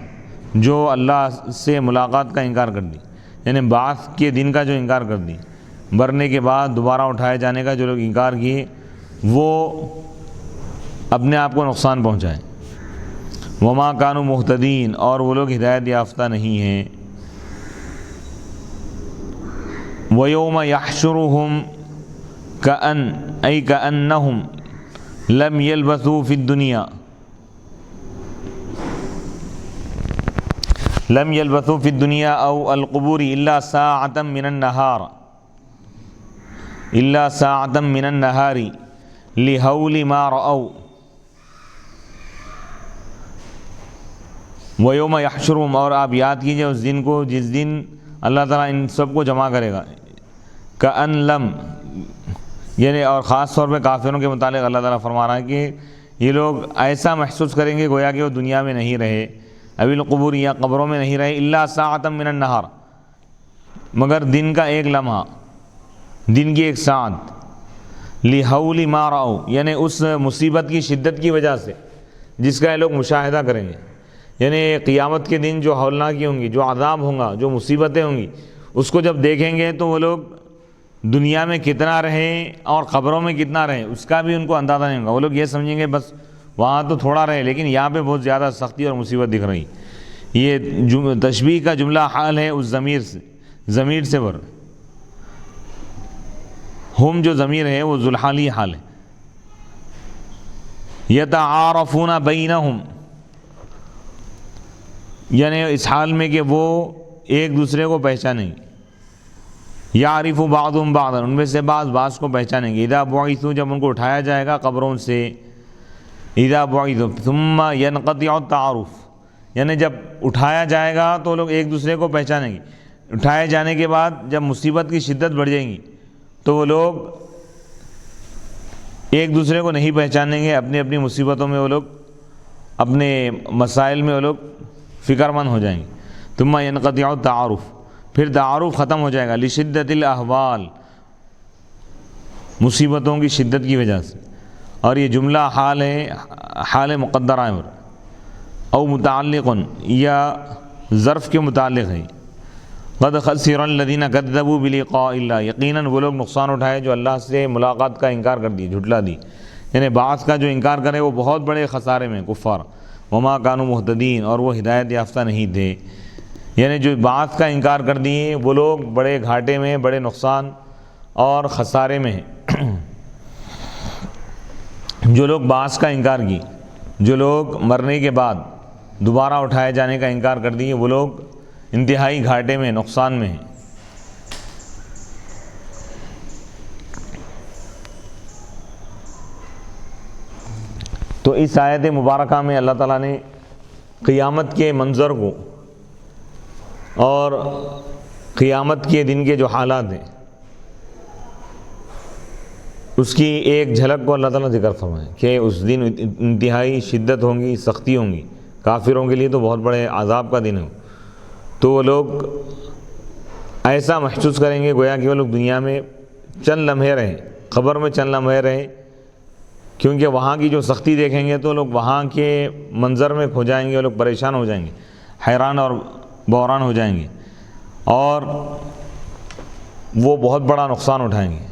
Speaker 1: جو اللہ سے ملاقات کا انکار کر دی، یعنی بعث کے دن کا جو انکار کر دی، مرنے کے بعد دوبارہ اٹھائے جانے کا جو لوگ انکار کیے وہ اپنے آپ کو نقصان پہنچائیں۔ وما کانوا مہتدین، اور وہ لوگ ہدایت یافتہ نہیں ہیں۔ ویوم یحشرہم کأنہم لم یلبثوا فی الدنیا او القبور الا ساعة من النہار لہول ما رأوا۔ ویوم یحشرہم، اور آپ یاد کیجئے اس دن کو جس دن اللہ تعالیٰ ان سب کو جمع کرے گا، کأن لم، یعنی اور خاص طور پہ کافروں کے متعلق اللہ تعالیٰ فرما رہا ہے کہ یہ لوگ ایسا محسوس کریں گے گویا کہ وہ دنیا میں نہیں رہے، ابھی القبور، یا قبروں میں نہیں رہے، الا ساعة من النہار، مگر دن کا ایک لمحہ، دن کی ایک ساعت، لہول ما رأوا، یعنی اس مصیبت کی شدت کی وجہ سے جس کا یہ لوگ مشاہدہ کریں گے، یعنی قیامت کے دن جو ہولناکی ہوں گی، جو عذاب ہوگا، جو مصیبتیں ہوں گی، اس کو جب دیکھیں گے تو وہ لوگ دنیا میں کتنا رہیں اور قبروں میں کتنا رہیں اس کا بھی ان کو اندازہ نہیں ہوگا، وہ لوگ یہ سمجھیں گے بس وہاں تو تھوڑا رہے لیکن یہاں پہ بہت زیادہ سختی اور مصیبت دکھ رہی۔ یہ تشبیہ کا جملہ حال ہے اس ضمیر سے بر، ہم جو ضمیر ہے وہ ذوالحالی حال ہے۔ یتعارفون بینہم، یعنی اس حال میں کہ وہ ایک دوسرے کو پہچانیں گے، یعرف بعضهم بعضا، ان میں سے بعض کو پہچانیں گے، اذا بعثوا، جب ان کو اٹھایا جائے گا قبروں سے، اذا بعثوا ثم ينقطع التعارف، یعنی جب اٹھایا جائے گا تو لوگ ایک دوسرے کو پہچانیں گے، اٹھائے جانے کے بعد جب مصیبت کی شدت بڑھ جائیں گی تو وہ لوگ ایک دوسرے کو نہیں پہچانیں گے، اپنی اپنی مصیبتوں میں وہ لوگ، اپنے مسائل میں وہ لوگ فکر مند ہو جائیں گے۔ ثم ينقطع التعارف، پھر تعارف ختم ہو جائے گا، لشدت الاحوال، مصیبتوں کی شدت کی وجہ سے. اور یہ جملہ حال مقدرہ ہے او متعلق یا ظرف کے متعلق ہے. قد خسر الذین کذبوا بلقاء اللہ، یقیناً وہ لوگ نقصان اٹھائے جو اللہ سے ملاقات کا انکار کر دی، جھٹلا دی، یعنی بعث کا جو انکار کرے وہ بہت بڑے خسارے میں کفار. وما کانوا مہتدین، اور وہ ہدایت یافتہ نہیں تھے. یعنی جو بعث کا انکار کر دیے وہ لوگ بڑے گھاٹے میں، بڑے نقصان اور خسارے میں ہیں. جو لوگ بعث کا انکار کی، جو لوگ مرنے کے بعد دوبارہ اٹھائے جانے کا انکار کر دیے، وہ لوگ انتہائی گھاٹے میں، نقصان میں ہیں. تو اس آیت مبارکہ میں اللہ تعالیٰ نے قیامت کے منظر کو اور قیامت کے دن کے جو حالات ہیں اس کی ایک جھلک کو اللہ تعالیٰ ذکر فرمائے کہ اس دن انتہائی شدت ہوں گی، سختی ہوں گی. کافروں کے لیے تو بہت بڑے عذاب کا دن ہے. تو وہ لوگ ایسا محسوس کریں گے گویا کہ وہ لوگ دنیا میں چند لمحے رہیں، قبر میں چند لمحے رہیں، کیونکہ وہاں کی جو سختی دیکھیں گے تو لوگ وہاں کے منظر میں کھو جائیں گے، وہ لوگ پریشان ہو جائیں گے، حیران اور بحران ہو جائیں گے، اور وہ بہت بڑا نقصان اٹھائیں گے.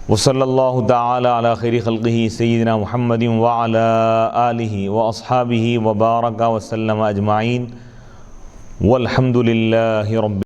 Speaker 1: وصلی اللہ تعالی علی خیر خلقہ سیدنا محمد وعلی آلہ واصحابہ وبارک وسلم اجمعین والحمد للہ رب